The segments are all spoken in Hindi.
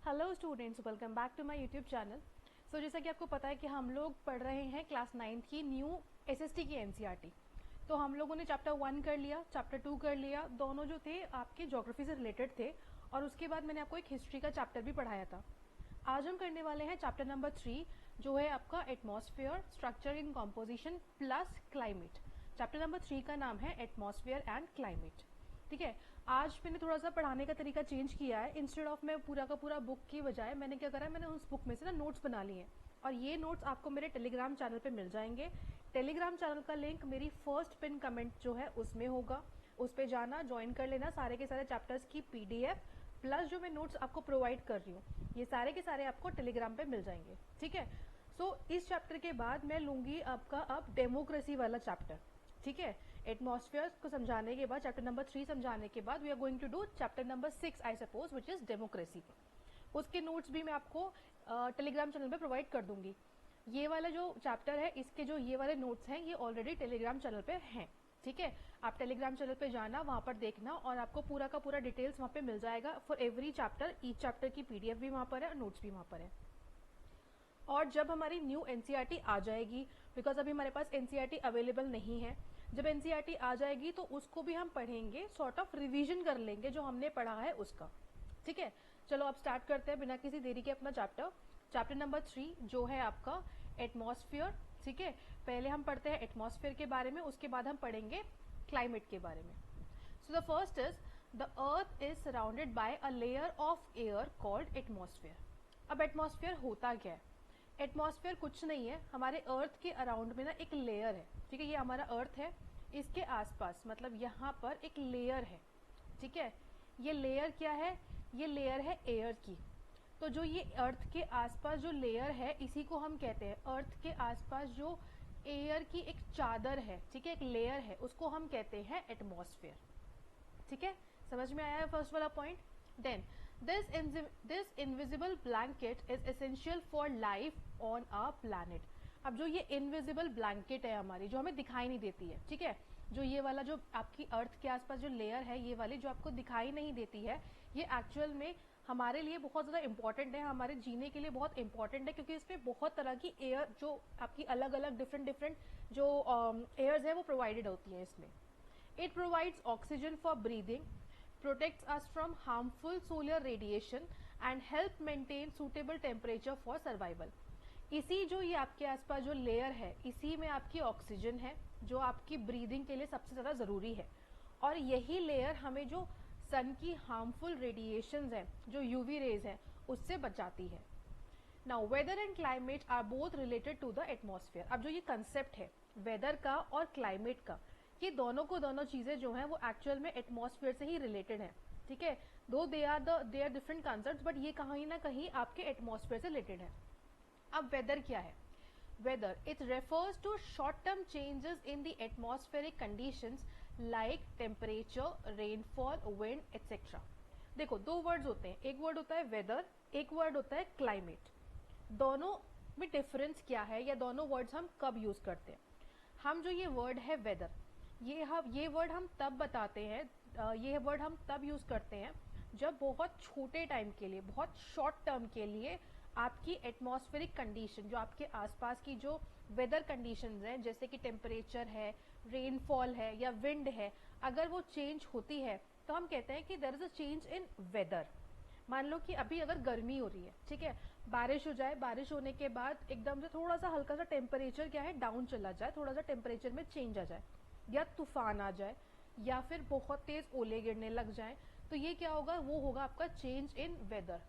Hello students, welcome back to my YouTube channel. So जैसा कि आपको पता है कि हम लोग पढ़ रहे हैं क्लास 9th की न्यू एसएसटी की एनसीईआरटी। तो हम लोगों ने चैप्टर 1 कर लिया, चैप्टर 2 कर लिया, दोनों जो थे आपके ज्योग्राफी से रिलेटेड थे। और उसके बाद मैंने आपको एक हिस्ट्री का चैप्टर भी पढ़ाया था। आज हम करने वाले हैं चैप्टर नंबर 3, जो है आपका atmosphere, structure in composition plus climate. Chapter number 3 का नाम है एटमॉस्फेयर एंड क्लाइमेट। ठीक है, आज मैंने थोड़ा सा पढ़ाने का तरीका चेंज किया है। इंस्टेड ऑफ मैं पूरा का पूरा बुक की बजाय मैंने क्या करा है, मैंने उस बुक में से ना नोट्स बना लिए हैं। और ये नोट्स आपको मेरे टेलीग्राम चैनल पे मिल जाएंगे। टेलीग्राम चैनल का लिंक मेरी फर्स्ट पिन कमेंट जो है उसमें होगा। उस पर जाना, ज्वाइन कर लेना। सारे के सारे चैप्टर्स की पीडीएफ प्लस जो मैं नोट्स आपको प्रोवाइड कर रही हूँ, ये सारे के सारे आपको टेलीग्राम पे मिल जाएंगे। ठीक है, सो इस चैप्टर के बाद मैं लूंगी आपका अब डेमोक्रेसी वाला चैप्टर। ठीक है, एटमॉस्फेयर को समझाने के बाद, चैप्टर नंबर 3 समझाने के बाद we are going to do chapter number 6 I suppose, which is democracy. उसके नोट्स भी मैं आपको टेलीग्राम चैनल पे प्रोवाइड कर दूंगी। ये वाला जो चैप्टर है, इसके जो ये वाले नोट्स हैं, ये ऑलरेडी टेलीग्राम चैनल पे हैं। ठीक है, आप टेलीग्राम चैनल पे जाना, वहां पर देखना और आपको पूरा का पूरा डिटेल्स वहां पे मिल जाएगा for every chapter. Each chapter की पीडीएफ भी वहां पर है और नोट्स भी वहां पर है। और जब हमारी न्यू एनसीईआरटी आ जाएगी, बिकॉज अभी हमारे पास एनसीईआरटी अवेलेबल नहीं है, जब एनसीईआरटी आ जाएगी तो उसको भी हम पढ़ेंगे, सॉर्ट ऑफ रिवीजन कर लेंगे जो हमने पढ़ा है उसका। ठीक है, चलो अब स्टार्ट करते हैं बिना किसी देरी के अपना चैप्टर नंबर 3 जो है आपका एटमॉस्फेयर। ठीक है, पहले हम पढ़ते हैं एटमॉस्फेयर के बारे में, उसके बाद हम पढ़ेंगे क्लाइमेट के बारे में। So the first is the earth is surrounded by a layer of air called atmosphere. अब एटमॉस्फेयर होता क्या है? एटमॉस्फेयर कुछ नहीं है, हमारे अर्थ के अराउंड में ना एक लेयर है। ठीक है, ये हमारा अर्थ है, इसके आसपास मतलब यहाँ पर एक लेयर है। ठीक है, ये लेयर क्या है? ये लेयर है एयर की। तो जो ये अर्थ के आसपास जो लेयर है, इसी को हम कहते हैं, अर्थ के आसपास जो एयर की एक चादर है, ठीक है, एक लेयर है, उसको हम कहते हैं एटमॉस्फेयर। ठीक है, समझ में आया है फर्स्ट वाला point? Then this invisible blanket is essential for life on a planet. अब जो ये इनविजिबल ब्लैंकेट है हमारी, जो हमें दिखाई नहीं देती है, ठीक है, जो ये वाला जो आपकी अर्थ के आसपास जो लेयर है, ये वाली जो आपको दिखाई नहीं देती है, ये एक्चुअल में हमारे लिए बहुत ज्यादा इंपॉर्टेंट है, हमारे जीने के लिए बहुत इंपॉर्टेंट है, क्योंकि इसमें बहुत तरह की एयर, जो आपकी अलग अलग डिफरेंट जो एयर्स है वो प्रोवाइडेड होती है इसमें। It provides oxygen for breathing, protects us from harmful solar radiation and help maintain suitable temperature for survival. इसी जो ये आपके आसपास जो लेयर है, इसी में आपकी ऑक्सीजन है जो आपकी ब्रीदिंग के लिए सबसे ज्यादा जरूरी है। और यही लेयर हमें जो सन की हार्मफुल रेडिएशंस हैं, जो यूवी रेज हैं, उससे बचाती है। Now weather and climate are both related to the atmosphere. अब जो ये कंसेप्ट है वेदर का और क्लाइमेट का, ये दोनों को दोनों चीजें जो हैं वो एक्चुअल में एटमॉस्फेयर से ही रिलेटेड है। ठीक है, दो they are different concepts, but ये कहीं ना कहीं आपके एटमॉस्फेयर से रिलेटेड है। अब वेदर क्या है? Weather it refers to short term changes in the atmospheric conditions like temperature, rainfall, wind etcetera. देखो, दो वर्ड्स होते हैं, एक वर्ड होता है वेदर, एक वर्ड होता है क्लाइमेट। दोनों में डिफरेंस क्या है, या दोनों वर्ड्स हम कब यूज करते हैं? हम जो ये वर्ड है वेदर, ये वर्ड हम तब बताते हैं, ये वर्ड हम तब यूज करते हैं जब बहुत छोटे टाइम के लिए, बहुत शॉर्ट टर्म के लिए आपकी एटमॉस्फेरिक कंडीशन, जो आपके आसपास की जो वेदर कंडीशंस हैं, जैसे कि टेम्परेचर है, रेनफॉल है या विंड है, अगर वो चेंज होती है तो हम कहते हैं कि there is a change in weather. मान लो कि अभी अगर गर्मी हो रही है, ठीक है, बारिश हो जाए, बारिश होने के बाद एकदम से थोड़ा सा हल्का सा टेम्परेचर क्या है, डाउन चला जाए, थोड़ा सा टेम्परेचर में चेंज आ जाए, या तूफान आ जाए, या फिर बहुत तेज ओले गिरने लग जाए, तो ये क्या होगा? वो होगा आपका चेंज इन वेदर।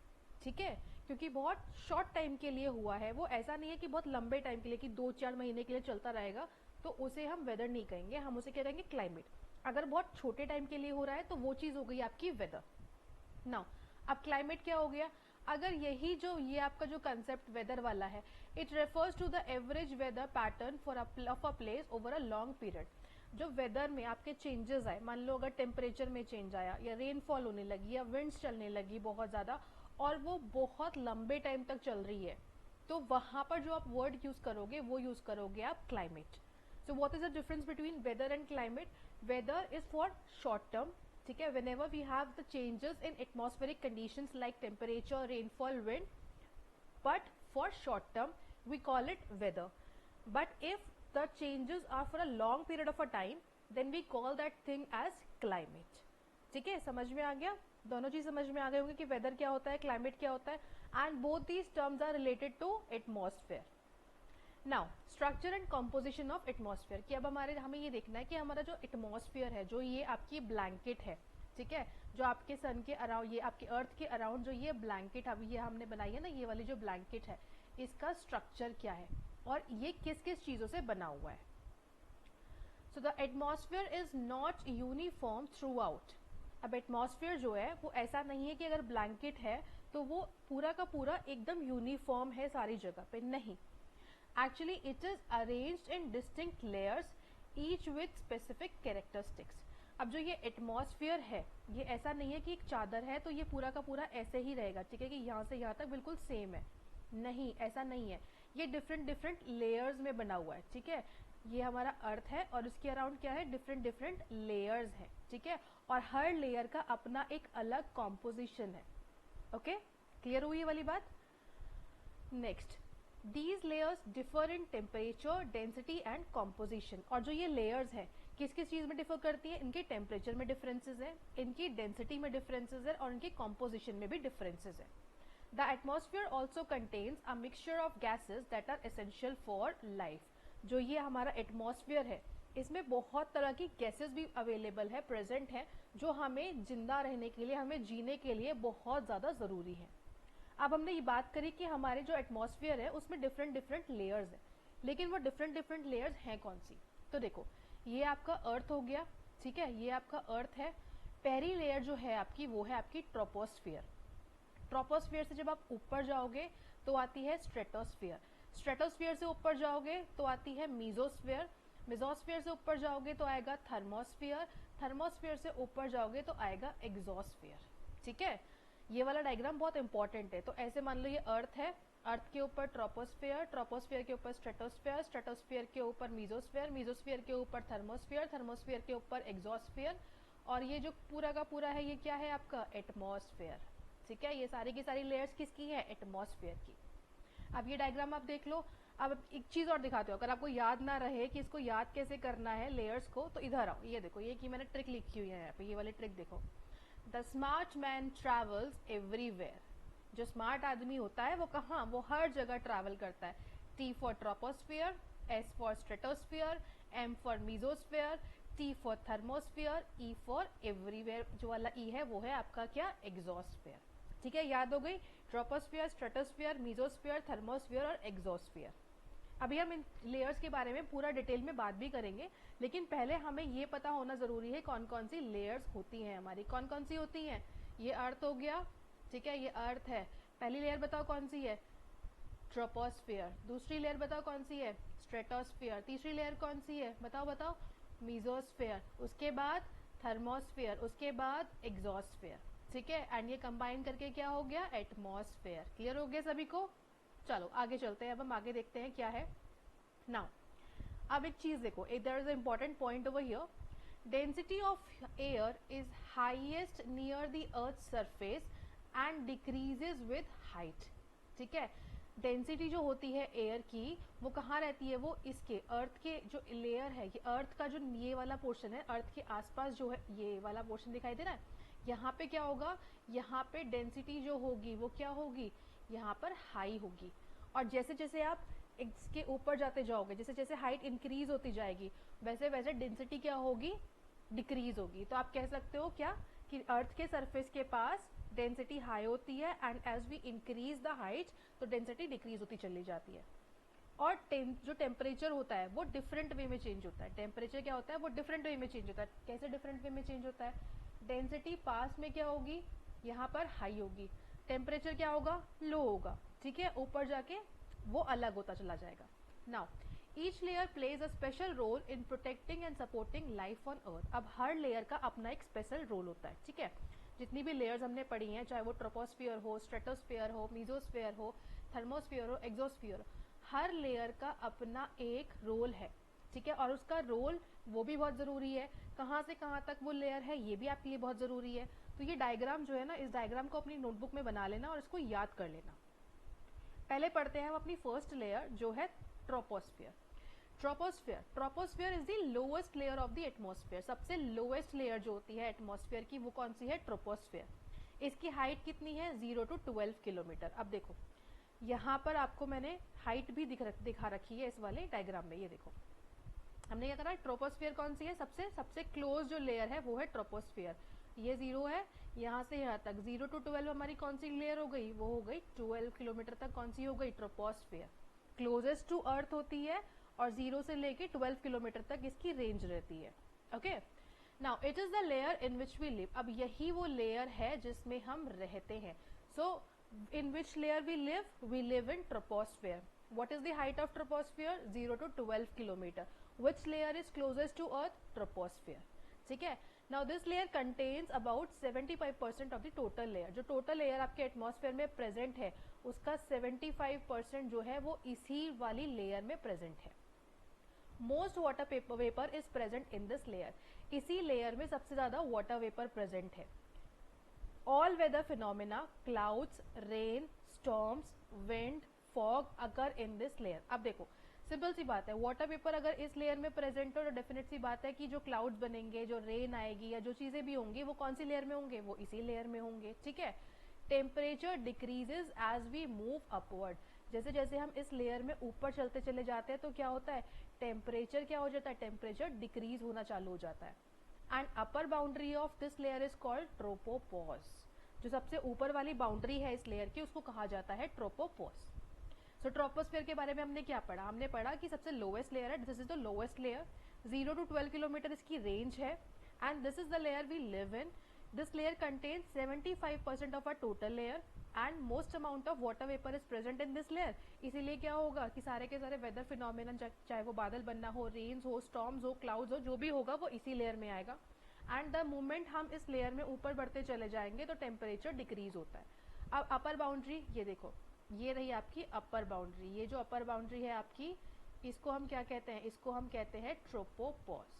ठीक है, क्योंकि बहुत शॉर्ट टाइम के लिए हुआ है, वो ऐसा नहीं है कि बहुत लंबे टाइम के लिए, कि 2-4 महीने के लिए चलता रहेगा, तो उसे हम वेदर नहीं कहेंगे, हम उसे कहेंगे क्लाइमेट। अगर बहुत छोटे टाइम के लिए हो रहा है तो वो चीज हो गई आपकी वेदर। नाउ अब क्लाइमेट क्या हो गया? अगर यही जो ये आपका जो कंसेप्ट वेदर वाला है, it refers to the average weather pattern for a place over a long period. जो वेदर में आपके चेंजेस आए, मान लो अगर टेम्परेचर में चेंज आया, या रेनफॉल होने लगी, या विंड्स चलने लगी बहुत ज्यादा, और वो बहुत लंबे टाइम तक चल रही है, तो वहां पर जो आप वर्ड यूज करोगे वो यूज करोगे आप climate. So what is the difference between weather and climate? Weather is for short term, ठीक है, whenever we have the changes in atmospheric conditions like temperature, rainfall, wind, but for short term we call it weather, but if the changes are for a long period of a time then we call that thing as climate. ठीक है, समझ में आ गया, दोनों चीज समझ में आ गए होंगे कि वेदर क्या होता है, क्लाइमेट क्या होता है, and both these terms are related to atmosphere. Now structure and composition of atmosphere, कि अब हमें ये देखना है कि हमारा जो एटमॉस्फेयर है, जो ये आपकी ब्लैंकेट है, ठीक है, जो आपके सन के अराउंड, ये आपके अर्थ के अराउंड जो ये ब्लैंकेट अभी ये हमने बनाई है ना, ये वाली जो ब्लैंकेट है, इसका स्ट्रक्चर क्या है और ये किस किस चीजों से बना हुआ है. So the atmosphere is not uniform through out. अब एटमॉस्फेयर जो है वो ऐसा नहीं है कि अगर ब्लैंकेट है तो वो पूरा का पूरा एकदम यूनिफॉर्म है सारी जगह पे, नहीं. Actually it is arranged in distinct layers each with specific characteristics. अब जो ये एटमॉस्फेयर है ये ऐसा नहीं है कि एक चादर है तो ये पूरा का पूरा ऐसे ही रहेगा, ठीक है, कि यहाँ से यहाँ तक बिल्कुल सेम है, नहीं, ऐसा नहीं है. ये डिफरेंट डिफरेंट लेयर्स में बना हुआ है, ठीक है. ये हमारा अर्थ है और इसके अराउंड क्या है, डिफरेंट डिफरेंट लेयर्स है, ठीक है, और हर लेयर का अपना एक अलग कॉम्पोजिशन है. ओके, क्लियर हुई ये वाली बात. Next, These layers differ in temperature, density and composition. और जो ये layers है किस किस चीज में डिफर करती है, इनके टेम्परेचर में डिफरेंसेस है, इनकी डेंसिटी में डिफरेंसेस है और इनके कॉम्पोजिशन में भी डिफरेंसेस है. The atmosphere also contains a mixture of gases that are essential for life. जो ये हमारा एटमॉस्फेयर है इसमें बहुत तरह की गैसेज भी अवेलेबल है, प्रेजेंट है, जो हमें जिंदा रहने के लिए, हमें जीने के लिए बहुत ज़्यादा ज़रूरी है. अब हमने ये बात करी कि हमारे जो एटमॉस्फेयर है उसमें डिफरेंट डिफरेंट लेयर्स हैं, लेकिन वो डिफरेंट डिफरेंट लेयर्स हैं कौन सी. तो देखो, ये आपका अर्थ हो गया, ठीक है, ये आपका अर्थ है. पहली लेयर जो है आपकी वो है आपकी ट्रोपोस्फियर. ट्रोपोस्फियर से जब आप ऊपर जाओगे तो आती है स्ट्रेटोस्फियर. स्ट्रेटोस्फियर से ऊपर जाओगे तो आती है मीजोस्फियर. मेसोस्फियर से ऊपर जाओगे तो आएगा थर्मोस्फियर. थर्मोस्फियर से ऊपर जाओगे तो आएगा एग्जोस्फियर. ठीक है, ये वाला डायग्राम बहुत इंपॉर्टेंट है. तो ऐसे मान लो ये अर्थ है, अर्थ के ऊपर ट्रोपोस्फियर, ट्रोपोस्फियर के ऊपर स्ट्रेटोस्फियर, स्ट्रेटोस्फियर के ऊपर मीजोस्फियर, मीजोस्फियर के ऊपर थर्मोस्फियर, थर्मोस्फियर के ऊपर एग्जोस्फियर, और ये जो पूरा का पूरा है ये क्या है आपका एटमॉस्फेयर. ठीक है, ये सारी की सारी लेयर्स किसकी है, एटमॉस्फेयर की. अब ये डायग्राम आप देख लो. अब एक चीज और दिखाते हो, अगर आपको याद ना रहे कि इसको याद कैसे करना है लेयर्स को, तो इधर आओ, ये देखो, ये की मैंने ट्रिक लिखी हुई है यहाँ पे, ये वाली ट्रिक देखो. The smart man travels everywhere. जो स्मार्ट आदमी होता है वो कहाँ, वो हर जगह ट्रैवल करता है. T for troposphere, S for stratosphere, M for mesosphere, T for thermosphere, E for everywhere. जो वाला E है वो है आपका क्या, एग्जॉस्फियर. ठीक है, याद हो गई, ट्रोपोस्फियर, स्ट्रेटोस्फियर, मीजोस्फियर, थर्मोस्फियर और एग्जॉस्फियर. अभी हम इन लेयर्स के बारे में पूरा डिटेल में बात भी करेंगे, लेकिन पहले हमें ये पता होना जरूरी है कौन कौन सी लेयर्स होती हैं हमारी. कौन कौन सी होती हैं, ये अर्थ हो गया, ठीक है, ये अर्थ है. पहली लेयर बताओ कौन सी है, ट्रोपोस्फियर. दूसरी लेयर बताओ कौन सी है, स्ट्रेटोस्फियर. तीसरी लेयर कौन सी है, बताओ बताओ, मीजोस्फियर. उसके बाद थर्मोस्फियर, उसके बाद एग्जॉस्फियर. ठीक है, एंड ये कंबाइन करके क्या हो गया, एटमॉस्फेयर. क्लियर हो गया सभी को. चलो आगे चलते हैं, अब हम आगे देखते हैं क्या है. नाउ अब एक चीज देखो, there is a important point over here. Density of air is highest near the earth surface and decreases with height. ठीक है, डेंसिटी जो होती है एयर की वो कहाँ रहती है, वो इसके अर्थ के जो लेयर है, ये अर्थ का जो ये वाला पोर्शन है, अर्थ के आसपास जो है ये वाला पोर्शन दिखाई दे रहा है, यहाँ पे क्या होगा, यहाँ पे डेंसिटी जो होगी वो क्या होगी, यहाँ पर हाई होगी. और जैसे जैसे आप इसके ऊपर जाते जाओगे, जैसे जैसे हाइट इंक्रीज होती जाएगी, वैसे वैसे डेंसिटी क्या होगी, डिक्रीज होगी. तो आप कह सकते हो क्या कि अर्थ के सरफेस के पास डेंसिटी हाई होती है and as we increase the height तो डेंसिटी डिक्रीज होती चली जाती है. और जो टेम्परेचर होता है वो डिफरेंट वे में चेंज होता है. टेम्परेचर क्या होता है, वो डिफरेंट वे में चेंज होता है. कैसे डिफरेंट वे में चेंज होता है, डेंसिटी पास में क्या होगी, यहाँ पर हाई होगी, टेम्परेचर क्या होगा, लो होगा. ठीक है, ऊपर जाके वो अलग होता चला जाएगा. Now each layer plays a special role in protecting and supporting life on earth. अब हर लेयर का अपना एक स्पेशल रोल होता है. ठीक है, जितनी भी लेयर्स हमने पढ़ी हैं, चाहे वो ट्रोपोस्फियर हो, स्ट्रेटोस्फियर हो, मीजोस्फियर हो, थर्मोस्फियर हो, एग्जोस्फियर हो, हर लेयर का अपना एक रोल है. ठीक है, और उसका रोल वो भी बहुत जरूरी है कहाँ से कहाँ तक वो लेयर है ये भी आपके लिए बहुत ज़रूरी है। तो ये डायग्राम जो है ना, इस डायग्राम को अपनी नोटबुक में बना लेना और इसको याद कर लेना। पहले पढ़ते हैं हम अपनी फर्स्ट लेयर जो है troposphere. Troposphere is the lowest layer of the atmosphere. सबसे लोएस्ट लेयर जो होती है एटमॉस्फेयर की वो कौन सी है? ट्रोपोस्फियर। इसकी हाइट कितनी है? 0 to 12 किलोमीटर। अब देखो यहाँ पर आपको मैंने हाइट भी दिखा रखी है इस वाले डायग्राम में। ये देखो हमने क्या करा, ट्रोपोस्फियर कौन सी है? सबसे क्लोज जो लेयर है वो है ट्रोपोस्फियर। ये 0 है, यहाँ से यहाँ तक 0 to 12 हमारी कौन सी लेयर हो गई? वो हो गई 12 किलोमीटर तक। कौन सी हो गई? ट्रोपोस्फियर। क्लोजेस्ट टू अर्थ होती है और 0 से लेके 12 किलोमीटर तक इसकी रेंज रहती है। Okay, now it is the layer in which we live. अब यही वो लेयर है जिसमें हम रहते हैं। सो in which layer we live in troposphere. What is the height of troposphere? 0 to 12 kilometer. Which layer is closest to earth? Troposphere. ठीक है, now this layer contains about 75% of the total layer. जो total layer आपके एटमॉस्फेयर में प्रेजेंट है उसका 75% जो है वो इसी वाली लेयर में प्रेजेंट है। Most water vapour is present in this layer. इसी लेयर में सबसे ज्यादा वाटर वेपर प्रेजेंट है। All weather phenomena, clouds, rain, storms, wind, fog occur in this layer. अब देखो सिंपल सी बात है, वाटर वेपर अगर इस लेयर में प्रेजेंट हो तो डेफिनेट सी बात है कि जो क्लाउड्स बनेंगे, जो रेन आएगी या जो चीजें भी होंगी वो कौन सी लेयर में होंगे? वो इसी लेयर में होंगे। ठीक है, temperature decreases as we move upward. जैसे जैसे हम इस लेयर में ऊपर चलते चले जाते हैं तो क्या होता है? टेम्परेचर क्या हो जाता है? टेम्परेचर डिक्रीज होना चालू हो जाता है। And upper boundary of this layer is called tropopause. जो सबसे ऊपर वाली बाउंड्री है इस लेयर की उसको कहा जाता है ट्रोपोपॉज। सो ट्रोपोस्फियर के बारे में हमने क्या पढ़ा? हमने पढ़ा कि सबसे लोएस्ट लेयर है, this is the lowest layer, 0 to 12 kilometre इसकी रेंज है and this is the layer we live in. This layer contains 75% of our total layer and most amount of water vapour is present in this layer. इसीलिए क्या होगा कि सारे के सारे वेदर फिनोमिनन, चाहे वो बादल बनना हो, रेन्स हो, स्टॉर्म्स हो, क्लाउड्स हो, जो भी होगा वो इसी लेयर में आएगा। एंड द मोमेंट हम इस लेयर में ऊपर बढ़ते चले जाएंगे तो टेम्परेचर डिक्रीज होता है। अब अपर बाउंड्री ये देखो, ये रही आपकी अपर बाउंड्री। ये जो अपर बाउंड्री है आपकी, इसको हम क्या कहते हैं? इसको हम कहते हैं ट्रोपोपॉज।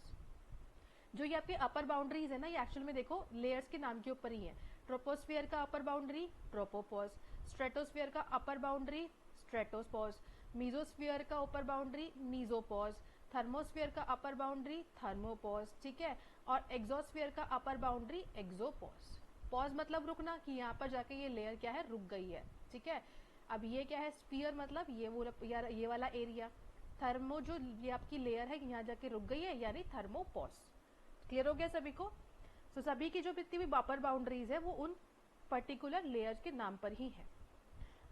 जो ये आपकी अपर बाउंड्रीज है ना, ये एक्चुअल में देखो लेयर्स के नाम के ऊपर ही है। ट्रोपोस्फियर का अपर बाउंड्री ट्रोपोपॉज, स्ट्रेटोस्फियर का अपर बाउंड्री स्ट्रेटोपॉज, मीजोस्फियर का अपर बाउंड्री मीजोपॉज, थर्मोस्फियर का अपर बाउंड्री थर्मोपॉज। ठीक है, और एक्सोस्फियर का अपर बाउंड्री एक्सोपॉज। पॉज मतलब रुकना, कि यहाँ पर जाके ये लेयर क्या है? रुक गई है। ठीक है, अब ये क्या है? स्फीयर मतलब ये वाला एरिया। थर्मो जो ये आपकी लेयर है यहाँ जाके रुक गई है यानी थर्मोपॉज। क्लियर हो गया सभी को? तो सभी की जो जितनी भी अपर बाउंड्रीज है वो उन पर्टिकुलर लेयर्स के नाम पर ही है।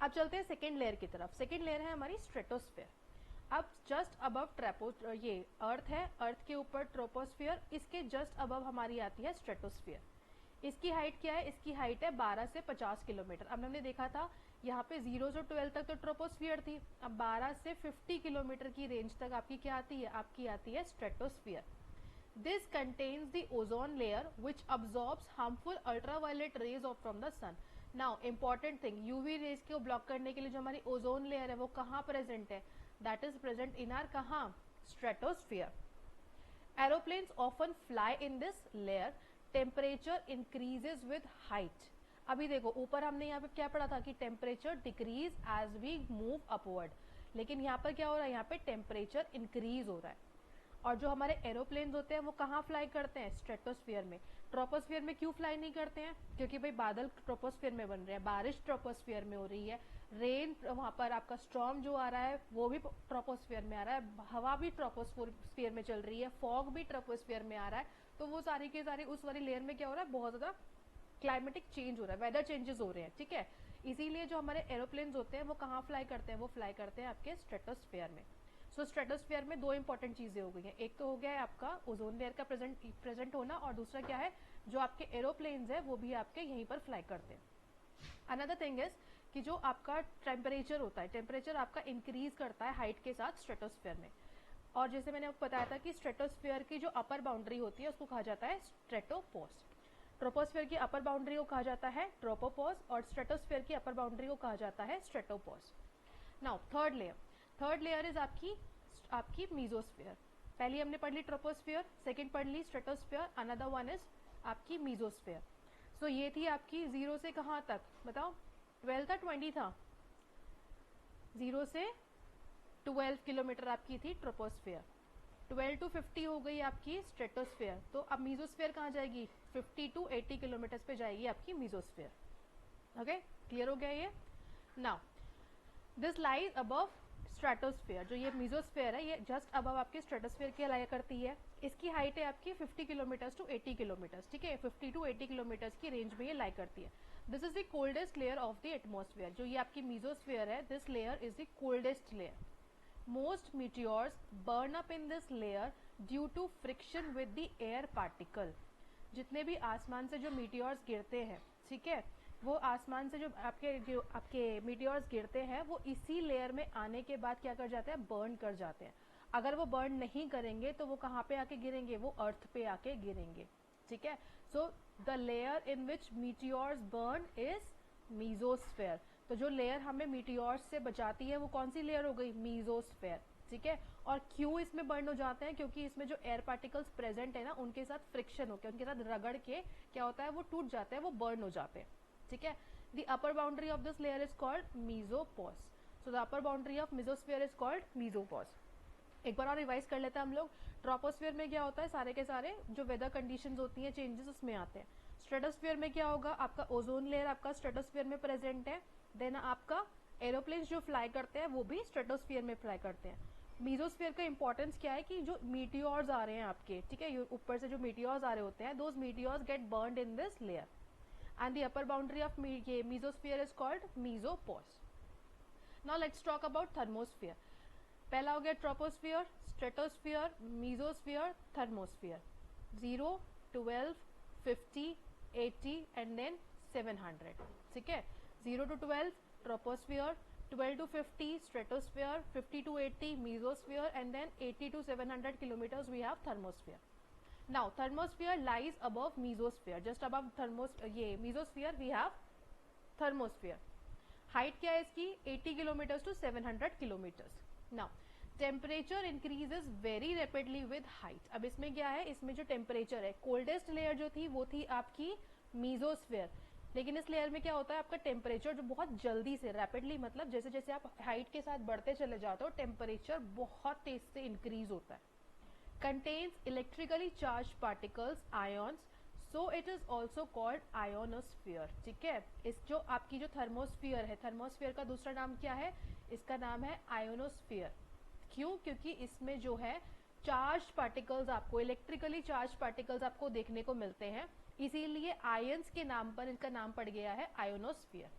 अब चलते हैं सेकेंड लेयर की तरफ। सेकेंड लेयर है हमारी स्ट्रेटोस्फियर। अब जस्ट अबव ये अर्थ है, अर्थ के ऊपर ट्रोपोस्फियर, इसके जस्ट अबव हमारी आती है स्ट्रेटोस्फियर। इसकी हाइट क्या है? इसकी हाइट है 12 से 50 किलोमीटर। अब हमने देखा था यहाँ पे 0 से 12 तक तो ट्रोपोस्फियर थी, अब 12 से 50 किलोमीटर की रेंज तक आपकी क्या आती है? आपकी आती है stratosphere. This contains the ozone layer which absorbs harmful ultraviolet rays of from the sun. Now important thing, UV rays को ब्लॉक करने के लिए जो हमारी ओजोन लेयर है वो कहाँ प्रेजेंट है? दैट इज प्रेजेंट इन आर कहाँ? Stratosphere. Aeroplanes often fly in this layer. Temperature increases with height. अभी देखो ऊपर हमने यहाँ पे क्या पढ़ा था कि temperature decrease as we move upward, लेकिन यहाँ पर क्या हो रहा है? यहाँ पे टेम्परेचर इंक्रीज हो रहा है। और जो हमारे एरोप्लेन्स होते हैं वो कहाँ फ्लाई करते हैं? स्ट्रेटोस्फियर में। ट्रोपोस्फियर में क्यों फ्लाई नहीं करते हैं? क्योंकि भाई बादल ट्रोपोस्फियर में बन रहे हैं, बारिश ट्रोपोस्फियर में हो रही है, रेन वहाँ पर आपका स्टॉर्म जो आ रहा है वो भी ट्रोपोस्फियर में आ रहा है, हवा भी ट्रोपोस्फियर में चल रही है, फॉग भी ट्रोपोस्फियर में आ रहा है। तो वो सारी के सारी उस वाली लेयर में क्या हो रहा है? बहुत ज्यादा क्लाइमेटिक चेंज हो रहा है, वेदर चेंजेस हो रहे हैं। ठीक है, इसीलिए जो हमारे एरोप्लेन्स होते हैं वो कहाँ फ्लाई करते हैं? वो फ्लाई करते हैं आपके स्ट्रेटोस्फियर में। सो स्ट्रेटोस्फियर में दो इंपॉर्टेंट चीजें हो गई हैं, एक तो हो गया है आपका ओजोन लेयर का प्रेजेंट होना, और दूसरा क्या है? जो आपके एरोप्लेन्स है वो भी आपके यहीं पर फ्लाई करते हैं। अनदर थिंग इज कि जो आपका टेम्परेचर होता है, टेम्परेचर आपका इंक्रीज करता है हाइट के साथ स्ट्रेटोस्फियर में। और जैसे मैंने आपको बताया था कि स्ट्रेटोस्फियर की जो अपर बाउंड्री होती है उसको कहा जाता है स्ट्रेटोपॉज। ट्रोपोस्फियर की अपर बाउंड्री को कहा जाता है ट्रोपोपॉज और स्ट्रेटोस्फियर की अपर बाउंड्री को कहा जाता है stratopause. Now third layer is आपकी मीजोस्फियर। पहली हमने पढ़ ली ट्रोपोस्फियर, सेकंड पढ़ ली स्ट्रेटोस्फियर, अनदर वन इज आपकी मीजोस्फियर। सो ये थी आपकी 0 से कहाँ तक बताओ, 12 था 20 था? 0 से 12 किलोमीटर आपकी थी ट्रोपोस्फियर, 12 to 50 हो गई आपकी स्ट्रेटोस्फियर। तो अब मीजोस्फियर कहाँ जाएगी, 50 to 80 किलोमीटर पे जाएगी आपकी मीजोस्फियर। ओके, क्लियर हो गया ये? Now this lies above stratosphere, जो ये मीजोस्फियर है ये जस्ट अबव आपके स्ट्रेटोस्फियर के लाया करती है। इसकी हाइट है आपकी 50 किलोमीटर्स टू 80 किलोमीटर्स, ठीक है, 50 टू 80 किलोमीटर्स की रेंज में ये लाई करती है। This is the coldest layer of the atmosphere, जो ये आपकी मीजोस्फियर है, this layer is the coldest layer. Most meteors burn up in this layer due to friction with the air particle। जितने भी आसमान से जो मीटियोर्स गिरते हैं, ठीक है, वो आसमान से जो आपके मीटियोर्स गिरते हैं वो इसी लेयर में आने के बाद क्या कर जाते हैं, बर्न कर जाते हैं। अगर वो बर्न नहीं करेंगे तो वो कहाँ पे आके गिरेंगे, वो अर्थ पे आके गिरेंगे, ठीक है। So the layer in which meteors burn is mesosphere. तो जो लेयर हमें मीटियोर्स से बचाती है वो कौन सी लेयर हो गई, मीजोस्फेयर, ठीक है। और क्यों इसमें बर्न हो जाते हैं, क्योंकि इसमें जो एयर पार्टिकल्स प्रेजेंट है ना उनके साथ फ्रिक्शन होकर उनके साथ रगड़ के क्या होता है, वो टूट जाते हैं, वो बर्न हो जाते हैं, ठीक है। The upper boundary of this layer is called mesopause. So the upper boundary of mesosphere is called mesopause. एक बार और रिवाइज कर लेते हैं हम लोग। ट्रोपोस्फेयर में क्या होता है, सारे के सारे जो वेदर कंडीशंस होती हैं चेंजेस उसमें आते हैं। स्ट्रेटोस्फेयर में क्या होगा, आपका ओजोन लेयर आपका स्ट्रेटोस्फेयर में प्रेजेंट है। देन आपका एरोप्लेन्स जो फ्लाई करते हैं वो भी स्ट्रेटोस्फेयर में फ्लाई करते हैं। मीजोस्फेयर का इंपॉर्टेंस क्या है कि जो मीटियोर्स आ रहे हैं आपके, ठीक है, ऊपर से जो मीटियोर्स आ रहे होते हैं, those meteors get burned in this layer and the upper boundary of mesosphere is called mesopause. Now let's talk about thermosphere. पहला हो गया troposphere, stratosphere, mesosphere, thermosphere. 0, 12, 50, 80 and then 700, ठीक है। 0 to 12 troposphere, 12 to 50 stratosphere, 50 to 80 mesosphere and then 80 to 700 kilometers we have thermosphere. Now thermosphere lies above mesosphere, just above mesosphere we have thermosphere. Height क्या है इसकी, 80 kilometers to 700 kilometers. Now temperature increases very rapidly with height। अब इसमें क्या है, इसमें जो टेम्परेचर है, कोल्डेस्ट लेयर जो थी वो थी आपकी मीजोस्फेयर, लेकिन इस लेयर में क्या होता है, आपका टेम्परेचर जो बहुत जल्दी से, रैपिडली मतलब जैसे जैसे आप हाइट के साथ बढ़ते चले जाते हो टेम्परेचर बहुत तेज से इंक्रीज होता है। Contains electrically charge particles, ions, so it is also called ionosphere, ठीक है। इस जो आपकी जो थर्मोस्फीयर है, थर्मोस्फीयर का दूसरा नाम क्या है, इसका नाम है आयोनोस्फीयर। क्यों, क्योंकि इसमें जो है चार्ज पार्टिकल्स, आपको इलेक्ट्रिकली चार्ज पार्टिकल्स आपको देखने को मिलते हैं, इसीलिए आयंस के नाम पर इनका नाम पड़ गया है ionosphere.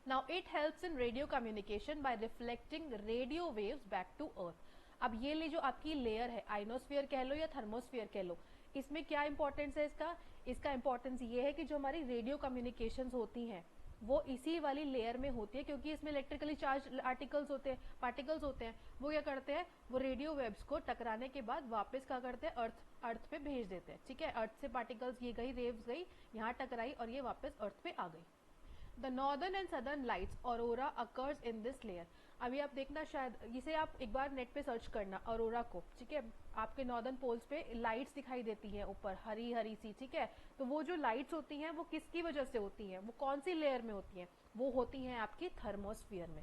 Now it helps in radio communication by reflecting radio waves back to earth. अब ये ले जो आपकी लेयर है, आयोनोस्फीयर कह लो या थर्मोस्फीयर कह लो, इसमें क्या इंपॉर्टेंस है इसका, इसका इंपॉर्टेंस ये है कि जो हमारी रेडियो कम्युनिकेशंस होती हैं वो इसी वाली लेयर में होती है, क्योंकि इसमें इलेक्ट्रिकली चार्ज पार्टिकल्स होते हैं, वो क्या करते हैं, वो रेडियो वेव्स को टकराने के बाद वापस क्या करते हैं, अर्थ पे भेज देते हैं, ठीक है। अर्थ से पार्टिकल्स ये गई, रेव्स गई, यहाँ टकराई और ये वापस अर्थ पे आ गई। The northern and southern lights aurora occurs in this layer. अभी आप देखना, शायद इसे आप एक बार नेट पे सर्च करना ऑरोरा को, ठीक है। आपके नॉर्दर्न पोल्स पे लाइट्स दिखाई देती हैं ऊपर हरी हरी सी, ठीक है। तो वो जो लाइट्स होती हैं वो किसकी वजह से होती हैं, वो कौन सी लेयर में होती हैं, वो होती हैं आपकी थर्मोस्फीयर में,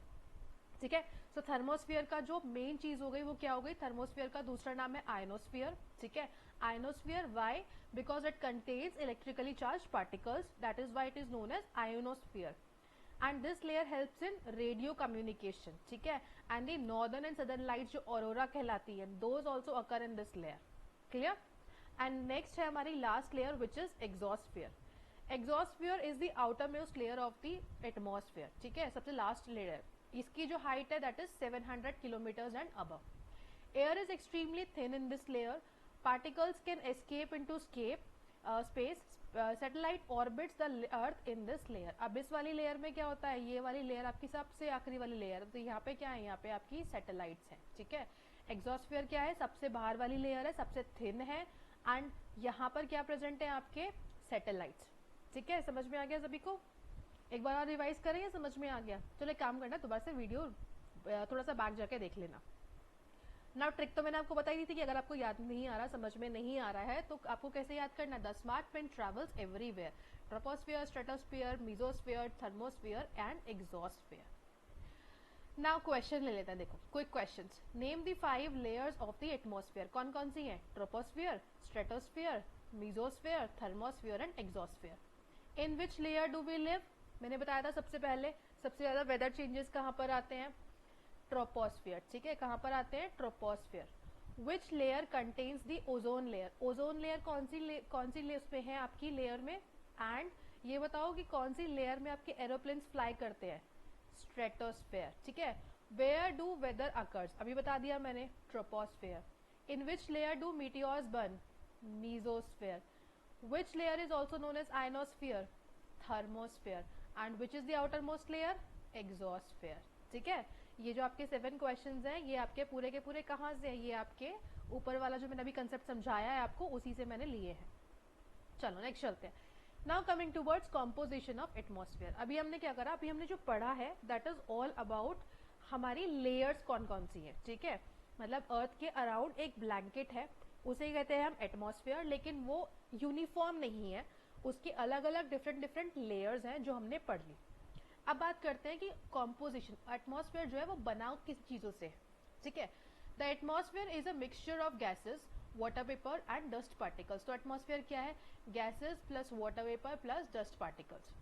ठीक है। सो थर्मोस्फीयर का जो मेन चीज हो गई वो क्या हो गई, थर्मोस्फीयर का दूसरा नाम है आयनोस्फीयर, ठीक है। Ionosphere why, because it contains electrically charge particles, that is why it is known as ionosphere. And this layer helps in radio communication, ठीक है। And the northern and southern lights जो ऑरोरा कहलाती है, those also occur in this layer, clear. And next है हमारी last layer which is exosphere. Exosphere is the outer most layer of the atmosphere, ठीक है, सबसे लास्ट लेयर है। इसकी जो हाइट है that is 700 kilometres and above. Air is extremely thin in this layer, particles can escape into space, satellite orbits the earth in this layer. अब इस वाली लेयर में क्या होता है, ये वाली लेयर आपकी सबसे आखिरी वाली लेयर, तो यहाँ पे क्या है, यहाँ पे आपकी सैटेलाइट्स हैं, ठीक है। एग्जॉस्फीयर क्या है, सबसे बाहर वाली लेयर है, सबसे थिन है, एंड यहाँ पर क्या प्रेजेंट है, आपके सैटेलाइट्स, ठीक है। समझ में आ गया सभी को, एक बार और रिवाइज करें या समझ में आ गया, चलो एक काम करना, दोबारा से वीडियो थोड़ा सा बैक जाके देख लेना। नाउ ट्रिक तो मैंने आपको बताई दी थी कि अगर आपको याद नहीं आ रहा, समझ में नहीं आ रहा है, तो आपको कैसे याद करना है। The smart pen travels everywhere, troposphere, stratosphere, mesosphere, thermosphere and exosphere. Now question ले लेते हैं, देखो quick questions. Name the 5 layers of the atmosphere. कौन कौन सी हैं? Troposphere, stratosphere, mesosphere, thermosphere and exosphere. In which layer do we live? मैंने बताया था सबसे पहले सबसे ज्यादा वेदर चेंजेस कहाँ पर आते हैं? ट्रोपोस्फियर, ठीक है, कहाँ पर आते हैं? Troposphere. Which layer contains the ozone layer? Ozone layer कौन सी लेयर पे है आपकी लेयर में? एंड ये बताओ कि कौन सी लेयर में आपके एरोप्लेन्स फ्लाई करते हैं? स्ट्रेटोस्फेयर, ठीक है। Where do weather occurs? अभी बता दिया मैंने, troposphere. In which layer do meteors burn? Mesosphere. Which layer is also known as ionosphere? Thermosphere. And which is the outer most layer? Exosphere, ठीक है। ये जो आपके 7 क्वेश्चंस हैं, ये आपके पूरे के पूरे कहाँ से हैं? ये आपके ऊपर वाला जो मैंने अभी कंसेप्ट समझाया है आपको, उसी से मैंने लिए हैं। चलो नेक्स्ट चलते हैं। Now coming towards composition of atmosphere. अभी हमने क्या करा? अभी हमने जो पढ़ा है दैट इज ऑल अबाउट हमारी लेयर्स कौन कौन सी है, ठीक है। मतलब अर्थ के अराउंड एक ब्लैंकेट है, उसे कहते हैं हम एटमॉस्फेयर, लेकिन वो यूनिफॉर्म नहीं है, उसके अलग अलग डिफरेंट लेयर्स हैं जो हमने पढ़ ली। अब बात करते हैं कि कॉम्पोजिशन, एटमॉस्फेयर जो है वो बनाओ किस चीजों से, ठीक है। The atmosphere is a mixture of gases, water vapour and dust particles. तो एटमॉस्फेयर क्या है? Gases plus water vapour plus dust particles.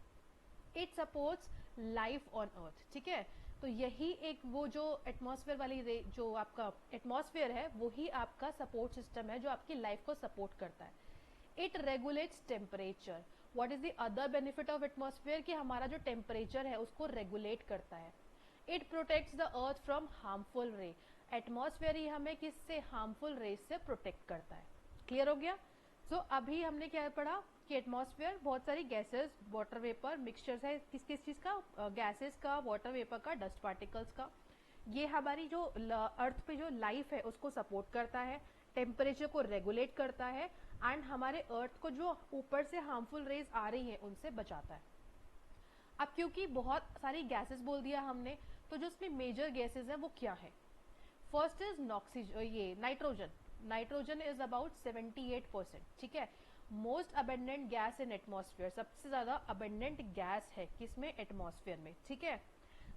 It supports life on अर्थ, ठीक है। तो यही एक वो जो एटमॉस्फेयर वाली जो आपका एटमॉस्फेयर है, वही आपका सपोर्ट सिस्टम है जो आपकी लाइफ को सपोर्ट करता है। It regulates temperature. What is the other benefit of atmosphere? कि हमारा जो टेम्परेचर है उसको रेगुलेट करता है। It protects the earth from harmful रे। एटमॉस्फेयर ही हमें किससे? हार्मफुल रेज से प्रोटेक्ट करता है। क्लियर हो गया? सो अभी हमने क्या पढ़ा कि एटमॉस्फेयर बहुत सारी गैसेस, वाटर वेपर, मिक्सचर्स है किस किस चीज का? गैसेस का, वाटर वेपर का, डस्ट पार्टिकल्स का। ये हमारी जो अर्थ पे जो लाइफ है उसको सपोर्ट करता है, टेम्परेचर को रेगुलेट करता है एंड हमारे अर्थ को जो ऊपर से हार्मफुल रेज आ रही है उनसे बचाता है। अब क्योंकि बहुत सारी गैसेस बोल दिया हमने, तो जो उसमें मेजर गैसेस हैं वो क्या है? फर्स्ट इज ये नाइट्रोजन। नाइट्रोजन इज अबाउट 78%, ठीक है। Most abundant gas in atmosphere, सबसे ज्यादा अबेंडेंट गैस है किसमें? एटमॉस्फेयर में, ठीक है।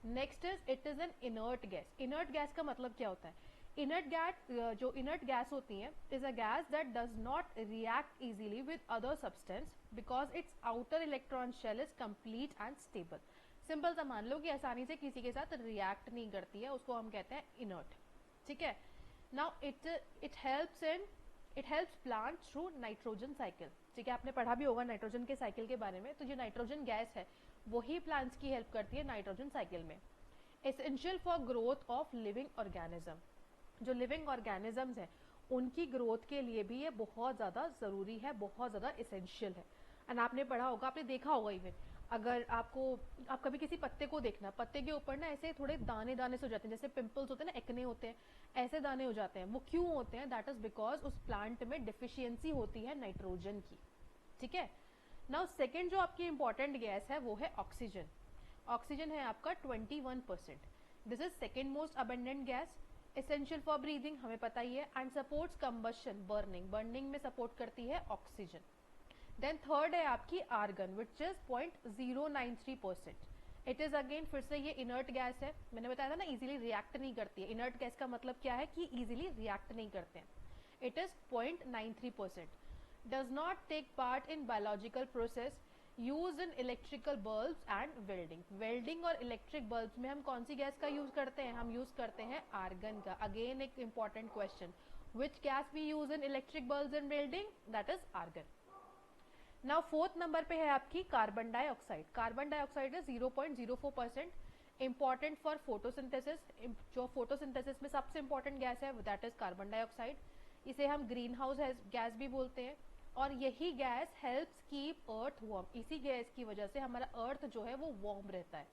Next is it is an inert gas. Inert gas का मतलब क्या होता है? इनर्ट गैस, जो इनर्ट गैस होती है, is a gas that does not react easily with other substance because its outer electron shell is complete and stable. Simple सा मान लो कि आसानी से किसी के साथ रिएक्ट नहीं करती है, उसको हम कहते हैं इनर्ट, ठीक है। Now it helps plant through nitrogen cycle, ठीक है। आपने पढ़ा भी होगा नाइट्रोजन के साइकिल के बारे में। तो जो नाइट्रोजन गैस है वही प्लांट्स की हेल्प करती है नाइट्रोजन साइकिल में। Essential for growth of living organism, जो लिविंग ऑर्गेनिजम्स हैं उनकी ग्रोथ के लिए भी ये बहुत ज़्यादा ज़रूरी है, बहुत ज़्यादा इसेंशियल है। एंड आपने पढ़ा होगा, आपने देखा होगा इवन, अगर आप कभी किसी पत्ते को देखना, पत्ते के ऊपर ना ऐसे थोड़े दाने दाने से हो जाते हैं, जैसे पिंपल्स होते हैं ना, एक्ने होते हैं, ऐसे दाने हो जाते हैं। वो क्यों होते हैं? दैट इज बिकॉज उस प्लांट में डिफिशियंसी होती है नाइट्रोजन की, ठीक है। नाउ सेकेंड जो आपकी इंपॉर्टेंट गैस है वो है ऑक्सीजन। ऑक्सीजन है आपका 21%। This is second most abundant gas, essential for breathing, हमें पता ही है, and supports combustion, burning, burning में सपोर्ट करती है ऑक्सीजन। देन थर्ड है आपकी argon which is 0.093%। It is again फिर से ये इनर्ट गैस है, मैंने बताया था ना इजीली रिएक्ट नहीं करती है। इनर्ट गैस का मतलब क्या है? कि इजीली रिएक्ट नहीं करते हैं। It is 0.93%। Does not take part in biological process, use in electrical bulbs and welding. Welding और इलेक्ट्रिक बल्ब्स में हम कौन सी गैस का यूज करते हैं? हम यूज करते हैं आर्गन का। अगेन एक important question, which gas we use in electric bulbs and welding? That is argon. Now fourth number पे है आपकी कार्बन डाइऑक्साइड। कार्बन डाइऑक्साइड है 0.04%, इंपॉर्टेंट फॉर फोटोसिंथेसिस। जो फोटोसिंथेसिस में सबसे इंपॉर्टेंट गैस है दैट इज कार्बन डाइऑक्साइड। इसे हम ग्रीन हाउस गैस भी बोलते हैं, और यही गैस हेल्प्स कीप अर्थ वार्म। इसी गैस की वजह से हमारा अर्थ जो है वो वार्म रहता है।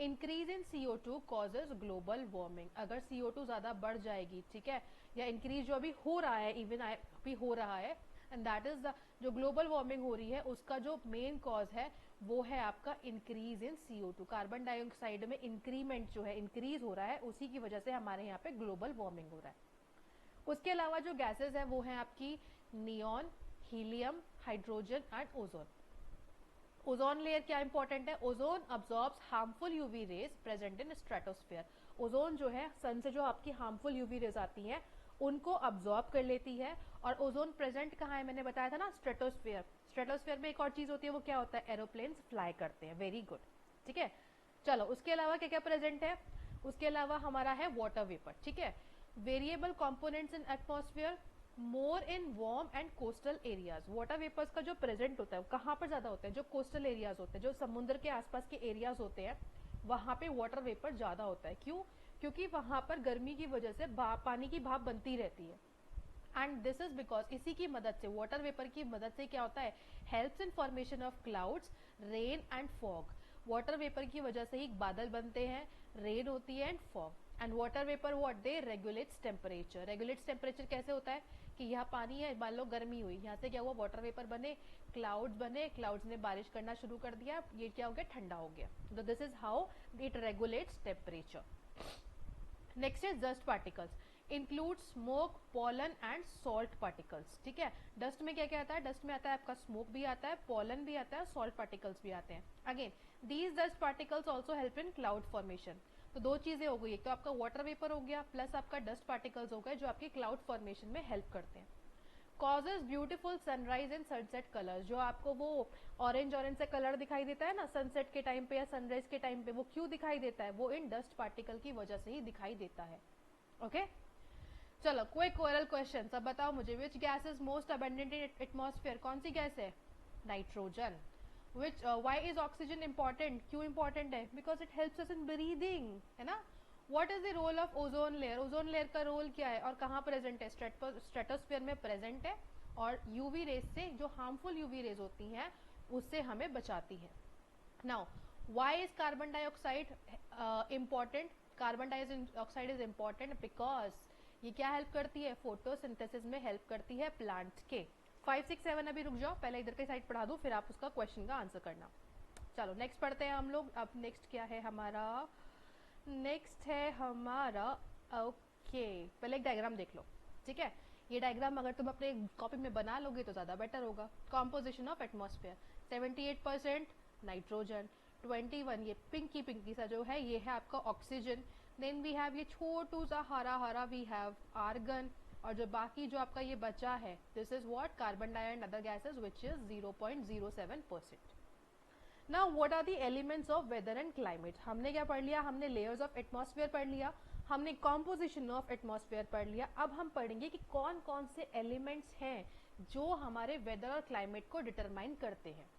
Increase in CO2 causes global warming. अगर CO2 ज्यादा बढ़ जाएगी, ठीक है, या इंक्रीज जो अभी हो रहा है, इवन अभी हो रहा है, एंड दैट इज द जो ग्लोबल वार्मिंग हो रही है उसका जो मेन कॉज है वो है आपका increase in CO2। Carbon dioxide में इंक्रीमेंट जो है, इंक्रीज हो रहा है, उसी की वजह से हमारे यहाँ पे ग्लोबल वार्मिंग हो रहा है। उसके अलावा जो गैसेस है वो है आपकी neon, helium, hydrogen and ozone. Ozone layer क्या इंपॉर्टेंट है, ozone absorbs harmful UV rays present in stratosphere. Ozone जो है सन से जो आपकी हार्मफुल यूवी रेज आती हैं उनको अब्सॉर्ब कर लेती है। और ओजोन प्रेजेंट कहाँ है, मैंने बताया था ना, स्ट्रेटोस्फेयर। स्ट्रेटोस्फेयर में एक और चीज होती है, वो क्या होता है, एरोप्लेन्स फ्लाई करते हैं। वेरी गुड, ठीक है। चलो उसके अलावा क्या क्या प्रेजेंट है, उसके अलावा हमारा है वाटर वेपर, ठीक है। Variable components in atmosphere more in warm and coastal areas. Water vapours का जो प्रेजेंट होता है वो कहाँ पर ज्यादा होता है, जो कोस्टल एरियाज होते हैं, जो समुद्र के आसपास के एरियाज होते हैं, वहां पे वाटर वेपर ज्यादा होता है। क्यों, क्योंकि वहां पर गर्मी की वजह से पानी की भाप बनती रहती है। एंड दिस इज बिकॉज इसी की मदद से, वाटर वेपर की मदद से क्या होता है, helps in formation of clouds, rain and fog. Water vapour की वजह से ही बादल बनते हैं, रेन होती है and fog. And water vapour what they regulates temperature. Regulates temperature कैसे होता है कि यहाँ पानी है, मान लो गर्मी हुई, यहाँ से क्या हुआ, वाटर वेपर बने, क्लाउड्स बने, क्लाउड्स ने बारिश करना शुरू कर दिया, ये क्या हो गया, ठंडा हो गया। तो this is how it regulates temperature. Next is dust particles, include smoke, pollen and salt particles, ठीक है। डस्ट में क्या क्या आता है, डस्ट में आता है आपका स्मोक भी आता है, पॉलन भी आता है, सॉल्ट पार्टिकल्स भी आते हैं। Again these dust particles also help in cloud formation. तो दो चीजें हो गई, एक तो आपका वाटर वेपर हो गया प्लस आपका डस्ट पार्टिकल्स हो गए जो आपके क्लाउड फॉर्मेशन में हेल्प करते हैं। Causes beautiful sunrise and sunset colours, जो आपको वो ऑरेंज ऑरेंज से कलर दिखाई देता है ना सनसेट के टाइम पे या सनराइज के टाइम पे, वो क्यों दिखाई देता है, वो इन डस्ट पार्टिकल की वजह से ही दिखाई देता है। ओके चलो क्विक ओरल क्वेश्चन, अब बताओ मुझे, which gas is most abundant in atmosphere, कौन सी गैस है, nitrogen. Which why is oxygen important, क्यों important है, because it helps us in breathing, है ना। what is the role of ozone layer, ozone layer का रोल क्या है और कहाँ प्रेजेंट है, स्ट्रेटोस्फेयर में प्रेजेंट है और यूवी रेज से, जो हार्मफुल यूवी रेज होती हैं उससे हमें बचाती है। Now why is carbon dioxide important, carbon dioxide is important because ये क्या हेल्प करती है, फोटोसिंथेसिस में हेल्प करती है प्लांट के। 5, 6, 7 अभी रुक जाओ, पहले इधर के साइड पढ़ा दूं फिर आप उसका क्वेश्चन का आंसर करना। चलो नेक्स्ट पढ़ते हैं हम लोग। अब नेक्स्ट क्या है हमारा, नेक्स्ट है हमारा ओके पहले एक डायग्राम देख लो, ठीक है। ये डायग्राम अगर तुम अपने कॉपी में बना लोगे तो ज़्यादा बेटर होगा। कॉम्पोजिशन ऑफ एटमॉस्फेयर, 78% नाइट्रोजन, 21 ये पिंकी पिंकी सा जो है ये है आपका ऑक्सीजन, देन वी हैव ये छोटू सा हरा हरा वी हैव आर्गन, और जो बाकी जो आपका ये बचा है this is what carbon dioxide and other gases which is 0.07%। Now what are the elements of weather and climate, हमने क्या पढ़ लिया, हमने लेयर्स ऑफ एटमॉस्फेयर पढ़ लिया, हमने कॉम्पोजिशन ऑफ एटमॉस्फेयर पढ़ लिया। अब हम पढ़ेंगे कि कौन कौन से एलिमेंट्स हैं जो हमारे वेदर और क्लाइमेट को डिटरमाइन करते हैं।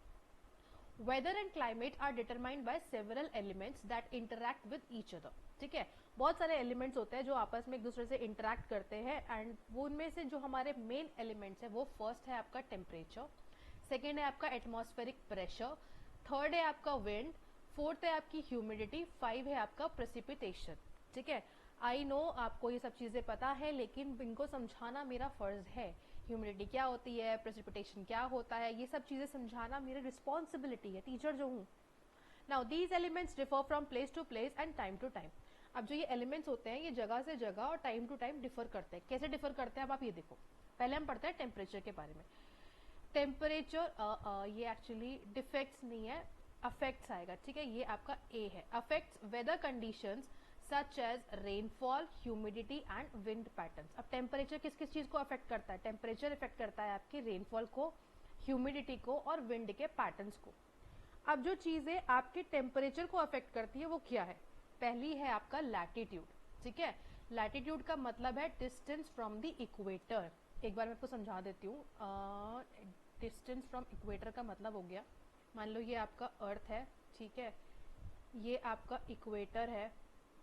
Weather and climate are determined by several elements that interact with each other, ठीक है। बहुत सारे एलिमेंट्स होते हैं जो आपस में एक दूसरे से इंटरैक्ट करते हैं एंड वो उनमें से जो हमारे मेन एलिमेंट्स है वो फर्स्ट है आपका टेम्परेचर, सेकेंड है आपका एटमॉस्फेरिक प्रेशर, थर्ड है आपका विंड, फोर्थ है आपकी ह्यूमिडिटी, 5 है आपका प्रेसिपिटेशन, ठीक है। आई नो आपको ये सब चीजें पता है लेकिन इनको समझाना मेरा फर्ज है। ह्यूमिडिटी क्या होती है, प्रेसिपिटेशन क्या होता है, ये सब चीजें समझाना मेरी रिस्पॉन्सिबिलिटी है, टीचर जो हूँ। Now these elements differ from place to place and time to time. अब जो ये एलिमेंट्स होते हैं ये जगह से जगह और टाइम टू टाइम डिफर करते हैं। कैसे डिफर करते हैं अब आप ये देखो, पहले हम पढ़ते हैं टेम्परेचर के बारे में। टेम्परेचर ये एक्चुअली डिफेक्ट्स नहीं है, अफेक्ट्स आएगा, ठीक है। ये आपका ए है, affects weather conditions such as rainfall, humidity and wind patterns. अब टेम्परेचर किस किस चीज को अफेक्ट करता है, टेम्परेचर इफेक्ट करता है आपके रेनफॉल को, ह्यूमिडिटी को और विंड के पैटर्न्स को। अब जो चीजें आपके टेम्परेचर को अफेक्ट करती है वो क्या है, पहली है आपका लैटिट्यूड, ठीक है। लैटिट्यूड का मतलब है डिस्टेंस फ्रॉम द इक्वेटर। एक बार मैं आपको समझा देती हूँ, डिस्टेंस फ्रॉम इक्वेटर का मतलब हो गया, मान लो ये आपका अर्थ है, ठीक है, ये आपका इक्वेटर है,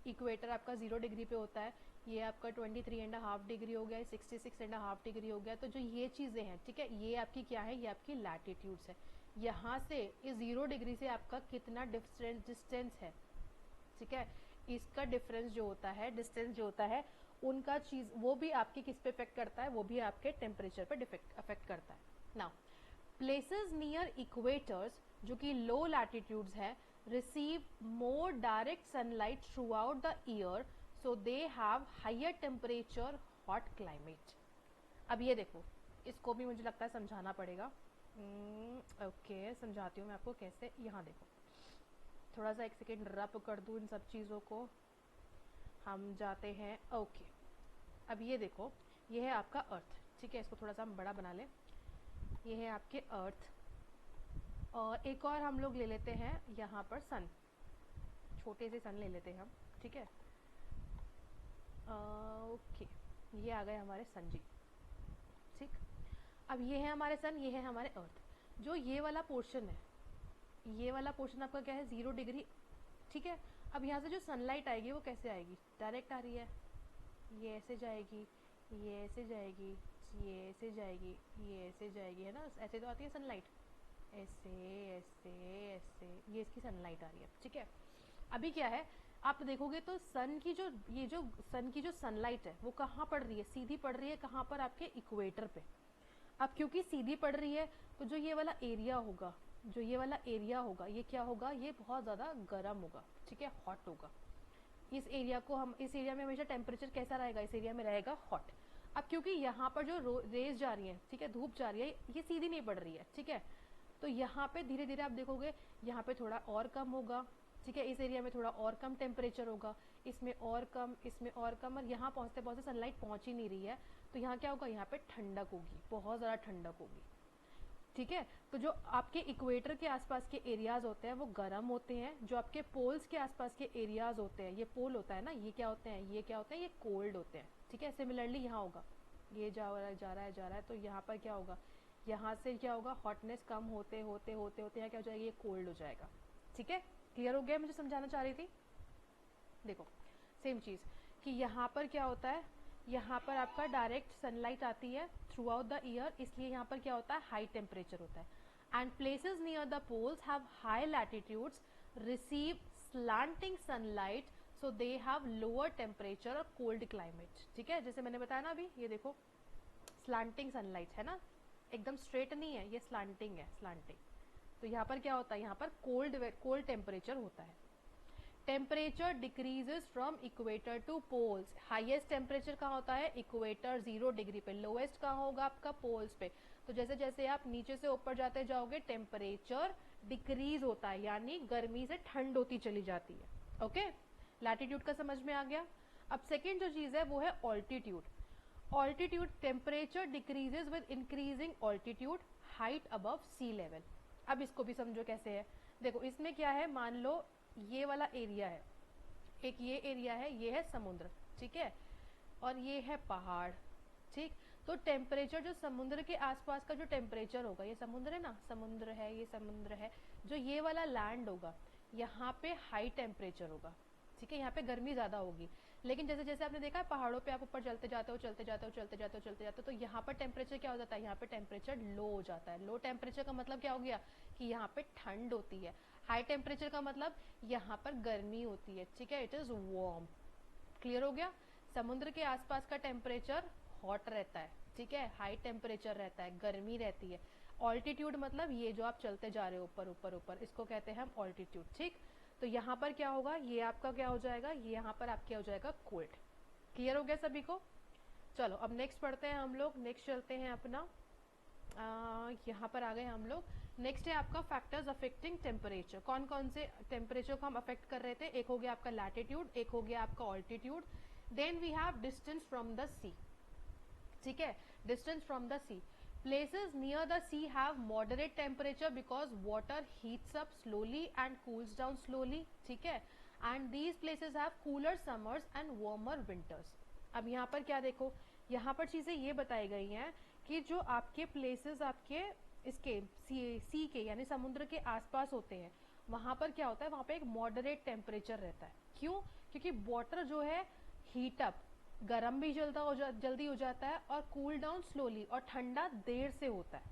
इक्वेटर आपका 0 डिग्री पे होता है, ये आपका 23.5 डिग्री हो गया, 66.5 डिग्री हो गया। तो जो ये चीज़ें हैं, ठीक है, ये आपकी क्या है, ये आपकी लैटिट्यूड्स है। यहाँ से इस 0 डिग्री से आपका कितना डिस्टेंस है, ठीक है, इसका डिफरेंस जो होता है, डिस्टेंस जो होता है उनका चीज वो भी आपके किस पे इफेक्ट करता है, वो भी आपके टेम्परेचर पे अफेक्ट करता है। नाउ प्लेसेस नियर इक्वेटर्स जो कि लो लैटिट्यूड्स है receive more direct sunlight throughout the year, so they have higher temperature, hot climate. अब ये देखो, इसको भी मुझे लगता है समझाना पड़ेगा। ओके, समझाती हूँ मैं आपको कैसे। यहाँ देखो, थोड़ा सा एक सेकेंड रब कर दूँ इन सब चीज़ों को, हम जाते हैं। ओके, अब ये देखो, ये है आपका अर्थ, ठीक है, इसको थोड़ा सा हम बड़ा बना लें। ये है आपके अर्थ, और एक और हम लोग ले लेते हैं यहाँ पर सन, छोटे से सन ले लेते हैं हम, ठीक है। ओके, ये आ गए हमारे सन जी, ठीक। अब ये है हमारे सन, ये है हमारे अर्थ। जो ये वाला पोर्शन है, ये वाला पोर्शन आपका क्या है, 0 डिग्री, ठीक है। अब यहाँ से जो सनलाइट आएगी वो कैसे आएगी, डायरेक्ट आ रही है, ये ऐसे जाएगी, ये ऐसे जाएगी, ये ऐसे जाएगी, ये ऐसे जाएगी, है ना, ऐसे तो आती है सनलाइट, ऐसे ऐसे ऐसे, ये इसकी सनलाइट आ रही है, ठीक है। अभी क्या है, आप देखोगे तो सन की जो, ये जो सन की जो सनलाइट है वो कहाँ पड़ रही है, सीधी पड़ रही है कहाँ पर, आपके इक्वेटर पे। अब क्योंकि सीधी पड़ रही है तो जो ये वाला एरिया होगा, जो ये वाला एरिया होगा, ये क्या होगा, ये बहुत ज़्यादा गर्म होगा, ठीक है, हॉट होगा। इस एरिया को हम, इस एरिया में हमेशा टेम्परेचर कैसा रहेगा, इस एरिया में रहेगा हॉट। अब क्योंकि यहाँ पर जो रेज जा रही है, ठीक है, धूप जा रही है, ये सीधी नहीं पड़ रही है, ठीक है, तो यहाँ पे धीरे धीरे आप देखोगे यहाँ पे थोड़ा और कम होगा, ठीक है, इस एरिया में थोड़ा और कम टेम्परेचर होगा, इसमें और कम, इसमें और कम, और यहाँ पहुँचते पहुँचते सनलाइट पहुँच ही नहीं रही है, तो यहाँ क्या होगा, यहाँ पे ठंडक होगी, बहुत ज़्यादा ठंडक होगी, ठीक है। तो जो आपके इक्वेटर के आसपास के एरियाज होते हैं वो गर्म होते हैं, जो आपके पोल्स के आसपास के एरियाज होते हैं, ये पोल होता है ना, ये क्या होते हैं, ये क्या होते हैं, ये कोल्ड होते हैं, ठीक है। सिमिलरली यहाँ होगा, ये जा रहा है जा रहा है जा रहा है, तो यहाँ पर क्या होगा, यहाँ से क्या होगा, हॉटनेस कम होते होते होते होते यहाँ क्या हो जाएगा, ये कोल्ड हो जाएगा, ठीक है। क्लियर हो गया, मुझे समझाना चाह रही थी। देखो सेम चीज़ कि यहाँ पर क्या होता है, यहाँ पर आपका डायरेक्ट सनलाइट आती है थ्रू आउट द ईयर, इसलिए यहाँ पर क्या होता है, हाई टेम्परेचर होता है। And places near the poles have high latitudes receive slanting sunlight, so they have lower temperature और कोल्ड क्लाइमेट, ठीक है। जैसे मैंने बताया ना अभी, ये देखो स्लैंटिंग सनलाइट है ना, एकदम स्ट्रेट नहीं है, ये स्लैंटिंग है, स्लैंटिंग। तो यहाँ पर क्या होता है, यहाँ पर कोल्ड टेम्परेचर होता है। Temperature decreases from equator to poles, highest temperature कहाँ होता है, इक्वेटर 0 डिग्री पे, लोएस्ट कहाँ होगा आपका, पोल्स पे। तो जैसे जैसे आप नीचे से ऊपर जाते जाओगे टेम्परेचर डिक्रीज होता है, यानी गर्मी से ठंड होती चली जाती है। ओके, लैटिट्यूड का समझ में आ गया। अब सेकेंड जो चीज है वो है altitude. Altitude, temperature decreases with increasing altitude, height above sea level. अब इसको भी समझो कैसे है। देखो इसमें क्या है, मान लो ये वाला एरिया है, एक ये एरिया है, ये है समुद्र, ठीक है, और ये है पहाड़, ठीक। तो टेम्परेचर जो समुद्र के आसपास का जो टेम्परेचर होगा, ये समुद्र है ना, समुद्र है, ये समुद्र है, जो ये वाला लैंड होगा यहाँ पे हाई टेम्परेचर होगा, ठीक है, यहाँ पे गर्मी ज़्यादा होगी। लेकिन जैसे जैसे आपने देखा है पहाड़ों पे आप ऊपर चलते जाते हो चलते जाते हो चलते जाते हो चलते जाते हो, तो यहाँ पर टेम्परेचर क्या हो जाता है, यहाँ पे टेम्परेचर लो हो जाता है। लो टेम्परेचर का मतलब क्या हो गया कि यहाँ पे ठंड होती है। हाई टेम्परेचर का मतलब यहाँ पर गर्मी होती है, ठीक है, इट इज वार्म। क्लियर हो गया। समुद्र के आसपास का टेम्परेचर हॉट रहता है, ठीक है, हाई टेम्परेचर रहता है, गर्मी रहती है। ऑल्टीट्यूड मतलब ये जो आप चलते जा रहे हो ऊपर ऊपर ऊपर, इसको कहते हैं हम ऑल्टीट्यूड, ठीक। तो यहाँ पर क्या होगा, ये आपका क्या हो जाएगा, ये यहाँ पर आपके हो जाएगा कोल्ड। क्लियर हो गया सभी को। चलो अब नेक्स्ट पढ़ते हैं हम लोग, नेक्स्ट चलते हैं अपना, यहाँ पर आ गए हम लोग। नेक्स्ट है आपका फैक्टर्स अफेक्टिंग टेम्परेचर। कौन कौन से टेम्परेचर को हम अफेक्ट कर रहे थे, एक हो गया आपका लैटिट्यूड, एक हो गया आपका altitude, then we have distance from the sea, ठीक है, distance from the sea. Places near the sea have moderate temperature because water heats up slowly and cools down slowly, ठीक है, and these places have cooler summers and warmer winters। अब यहाँ पर क्या देखो, यहाँ पर चीजें ये बताई गई हैं कि जो आपके प्लेसेस आपके इसके सी के यानी समुद्र के आसपास होते हैं, वहां पर क्या होता है, वहां पे एक मॉडरेट टेम्परेचर रहता है। क्यों, क्योंकि वाटर जो है हीट अप, गर्म भी जल्दी हो जाता है, और कूल डाउन स्लोली, और ठंडा देर से होता है,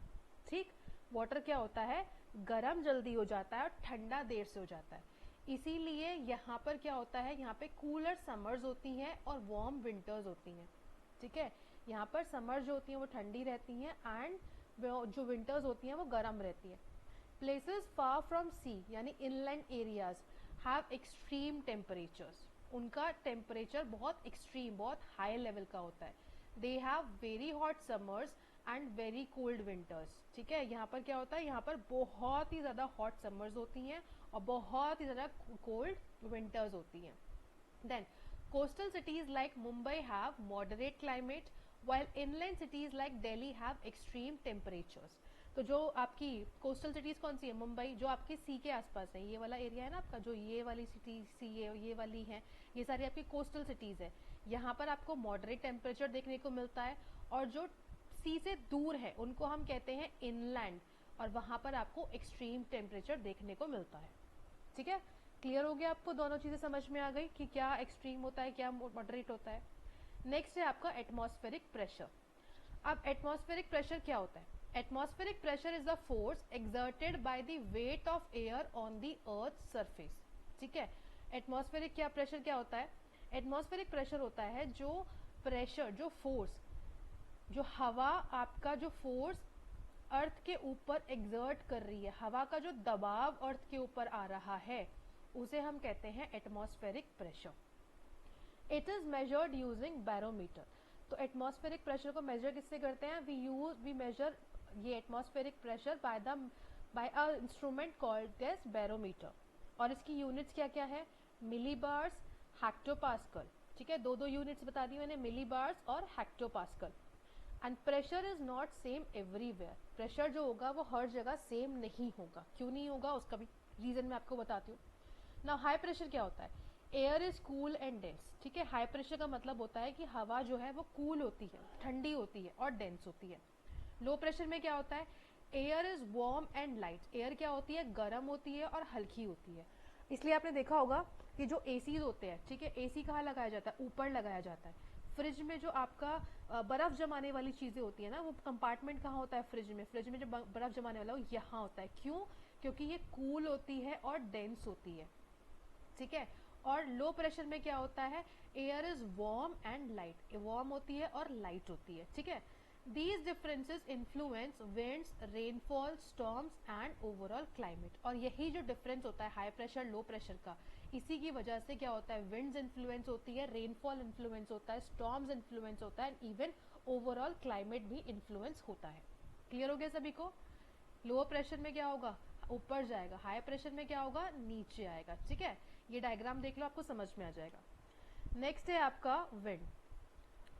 ठीक। वाटर क्या होता है, गर्म जल्दी हो जाता है और ठंडा देर से हो जाता है। इसीलिए यहाँ पर क्या होता है, यहाँ पे कूलर समर्स होती हैं और वार्म विंटर्स होती हैं, ठीक है। यहाँ पर समर जो होती हैं वो ठंडी रहती हैं, एंड जो विंटर्स होती हैं वो गर्म रहती है। प्लेसेस फार फ्रॉम सी यानी inland areas have extreme temperatures, उनका टेम्परेचर बहुत एक्सट्रीम, बहुत हाई लेवल का होता है। They have very hot summers and very cold winters. ठीक है, यहाँ पर क्या होता है, यहाँ पर बहुत ही ज़्यादा हॉट समर्स होती हैं और बहुत ही ज़्यादा कोल्ड विंटर्स होती हैं। Then coastal cities like Mumbai have moderate climate while inland cities like Delhi have extreme temperatures। तो जो आपकी कोस्टल सिटीज कौन सी है, मुंबई, जो आपके सी के आसपास है, ये वाला एरिया है ना आपका, जो ये वाली सिटी सी ये वाली है, ये सारी आपकी कोस्टल सिटीज है। यहाँ पर आपको मॉडरेट टेम्परेचर देखने को मिलता है, और जो सी से दूर है उनको हम कहते हैं इनलैंड, और वहाँ पर आपको एक्सट्रीम टेम्परेचर देखने को मिलता है। ठीक है, क्लियर हो गया आपको, दोनों चीज़ें समझ में आ गई कि क्या एक्सट्रीम होता है, क्या मॉडरेट होता है। नेक्स्ट है आपका एटमॉस्फेरिक प्रेशर। अब एटमॉस्फेरिक प्रेशर क्या होता है? Atmospheric pressure is the force exerted by the weight of air on the earth surface. ठीक है, एटमॉस्फेरिक क्या प्रेशर क्या होता है? एटमॉस्फेरिक प्रेशर होता है जो प्रेशर, जो फोर्स, जो हवा आपका जो फोर्स अर्थ के ऊपर एक्सर्ट कर रही है, हवा का जो दबाव अर्थ के ऊपर आ रहा है, उसे हम कहते हैं atmospheric pressure. It is measured using barometer. तो एटमॉस्फेरिक प्रेशर को मेजर किससे करते हैं? वी मेजर ये atmospheric pressure by a instrument called as barometer. और इसकी यूनिट्स क्या क्या है? Millibars, hectopascal. ठीक है, दो यूनिट्स बता दी मैंने, मिलीबार्स और hectopascal. And pressure is not same everywhere. Pressure जो होगा वो हर जगह सेम नहीं होगा। क्यों नहीं होगा उसका भी रीजन मैं आपको बताती हूँ। नाउ हाई प्रेशर क्या होता है? Air is cool and dense. ठीक है, हाई प्रेशर का मतलब होता है कि हवा जो है वो कूल होती है, ठंडी होती है और डेंस होती है। लो प्रेशर में क्या होता है? Air is warm and light. Air क्या होती है? गर्म होती है और हल्की होती है। इसलिए आपने देखा होगा कि जो एसीज होते हैं, ठीक है, एसी कहाँ लगाया जाता है? ऊपर लगाया जाता है। फ्रिज में जो आपका बर्फ जमाने वाली चीजें होती है ना, वो कंपार्टमेंट कहाँ होता है? फ्रिज में। फ्रिज में जो बर्फ जमाने वाला वो यहाँ होता है। क्यों? क्योंकि ये कूल होती है और डेंस होती है। ठीक है, और लो प्रेशर में क्या होता है? Air is warm and light. Warm होती है और लाइट होती है। ठीक है, these differences influence winds, rainfall, storms and overall climate. और यही जो डिफरेंस होता है हाई प्रेशर लो प्रेशर का, इसी की वजह से क्या होता है? विंड्स इन्फ्लुएंस होती है, रेनफॉल इन्फ्लुएंस होता है, स्टॉर्म्स इन्फ्लुएंस होता है, एंड इवन ओवरऑल क्लाइमेट भी इन्फ्लुएंस होता है। क्लियर हो गया सभी को? लो प्रेशर में क्या होगा? ऊपर जाएगा। हाई प्रेशर में क्या होगा? नीचे आएगा। ठीक है, ये डायग्राम देख लो, आपको समझ में आ जाएगा। नेक्स्ट है आपका wind.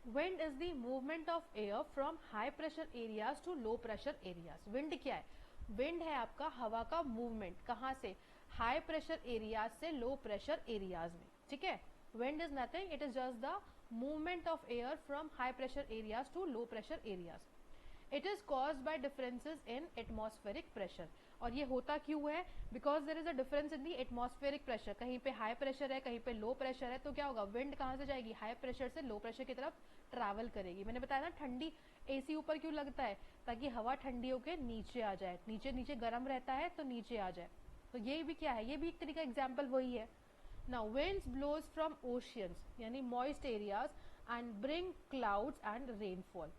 Wind is the movement of air from high pressure areas to low pressure areas. Wind क्या है? विंड है आपका हवा का मूवमेंट। कहाँ से? हाई प्रेशर एरियाज से लो प्रेशर एरियाज में। ठीक है, wind is nothing, it is just the movement of air from high pressure areas to low pressure areas. It is caused by differences in atmospheric pressure. और ये होता क्यों है? Because there is a difference in the atmospheric pressure. कहीं पे हाई प्रेशर है, कहीं पे लो प्रेशर है, तो क्या होगा? विंड कहाँ से जाएगी? हाई प्रेशर से लो प्रेशर की तरफ ट्रैवल करेगी। मैंने बताया ना, ठंडी एसी ऊपर क्यों लगता है? ताकि हवा ठंडी होकर नीचे आ जाए। नीचे नीचे गर्म रहता है तो नीचे आ जाए। तो ये भी क्या है? ये भी एक तरीका एग्जाम्पल वही है। Now winds blows from oceans यानी moist areas and bring clouds and rainfall.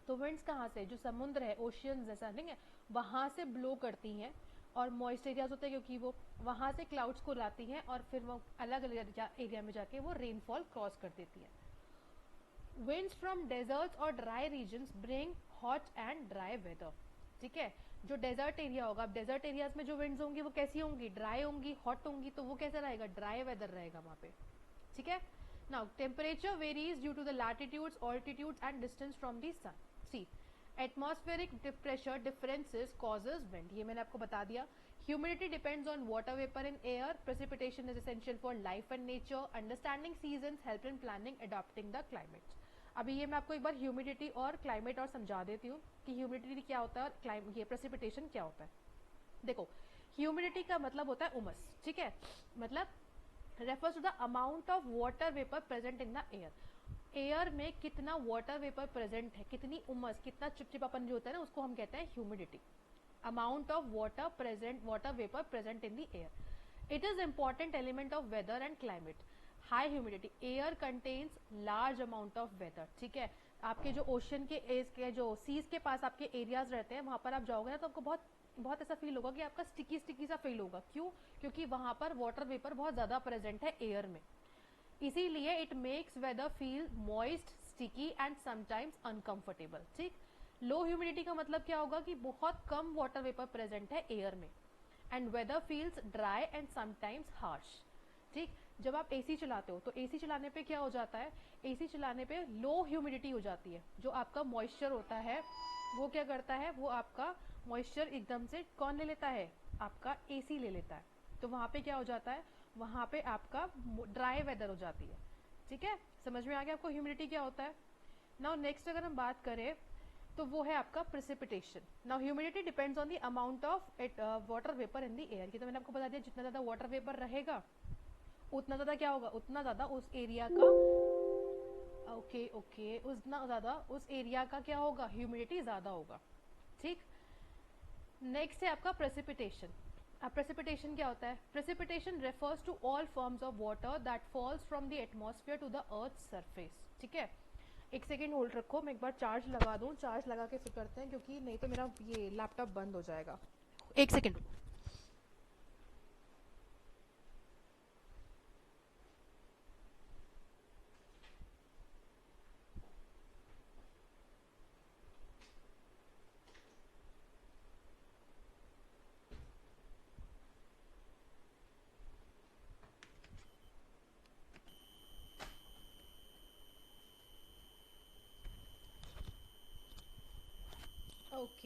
तो विंड्स कहाँ से? जो समुद्र है, ओशियन जैसा नहीं है, वहां से ब्लो करती हैं, और मॉइस्ट एरियाज होते हैं क्योंकि वो वहां से क्लाउड्स को लाती हैं, और फिर वो अलग अलग एरिया में जाके वो रेनफॉल क्रॉस कर देती है। विंड्स फ्रॉम डेजर्ट्स और dry regions bring hot and dry weather. ठीक है, जो डेजर्ट एरिया होगा, अब डेजर्ट एरियाज में जो विंड्स होंगी वो कैसी होंगी? ड्राई होंगी, हॉट होंगी, तो वो कैसा रहेगा? ड्राई वेदर रहेगा वहां पे। ठीक है, now temperature varies due to the latitudes, altitudes and distance from the sun. See atmospheric pressure differences causes wind, ये मैंने आपको बता दिया। Humidity depends on water vapour in air. Precipitation is essential for life and nature. Understanding seasons help in planning adopting the climate. अभी ये मैं आपको एक बार ह्यूमिडिटी और क्लाइमेट और समझा देती हूँ कि ह्यूमिडिटी क्या होता है और ये प्रेसिपिटेशन क्या होता है। देखो, ह्यूमिडिटी का मतलब होता है उमस। ठीक है, मतलब refers to the amount of water vapour present in the air. Air में कितना वाटर वेपर प्रेजेंट है, कितनी उमस, कितना चिपचिपापन जो होता है ना, उसको हम कहते हैं humidity. Amount of water vapour present in the air. It is important element of weather and climate. High humidity, air contains large amount of weather. ठीक है, आपके जो ओशन के जो सीज के पास आपके एरियाज रहते हैं, वहां पर आप जाओगे ना तो आपको बहुत ऐसा फील होगा कि आपका स्टिकी स्टिकी सा फील होगा। क्यों? क्योंकि वहां पर वाटर वेपर बहुत ज्यादा प्रेजेंट है एयर में। इसीलिए it makes weather feel moist, sticky and sometimes uncomfortable. ठीक, लो ह्यूमिडिटी का मतलब क्या होगा कि बहुत कम वाटर वेपर प्रेजेंट है एयर में, and weather feels dry and sometimes harsh. ठीक, जब आप एसी चलाते हो तो एसी चलाने पे क्या हो जाता है, एसी चलाने पे लो ह्यूमिडिटी हो जाती है, जो आपका मॉइस्चर होता है वो क्या करता है, वो आपका मॉइस्चर एकदम से कौन ले लेता है, आपका एसी ले लेता है। तो वहाँ पे क्या हो जाता है, वहाँ पे आपका ड्राई वेदर हो जाती है। ठीक है, समझ में आ गया आपको ह्यूमिडिटी क्या होता है। नाउ नेक्स्ट अगर हम बात करें तो वो है आपका precipitation. Now humidity depends on the amount of it water vapour in the air. ये तो मैंने आपको बता दिया, जितना ज़्यादा वाटर वेपर रहेगा उतना ज़्यादा क्या होगा, उतना ज़्यादा उस एरिया का उतना ज़्यादा उस एरिया का क्या होगा, ह्यूमिडिटी ज़्यादा होगा। ठीक, नेक्स्ट है आपका प्रेसिपिटेशन। अब प्रेसिपिटेशन क्या होता है, precipitation refers to all forms of water that falls from the atmosphere to the earth surface. ठीक है, एक सेकेंड होल्ड रखो, मैं एक बार चार्ज लगा दूं, चार्ज लगा के फिर करते हैं क्योंकि नहीं तो मेरा ये लैपटॉप बंद हो जाएगा। एक second.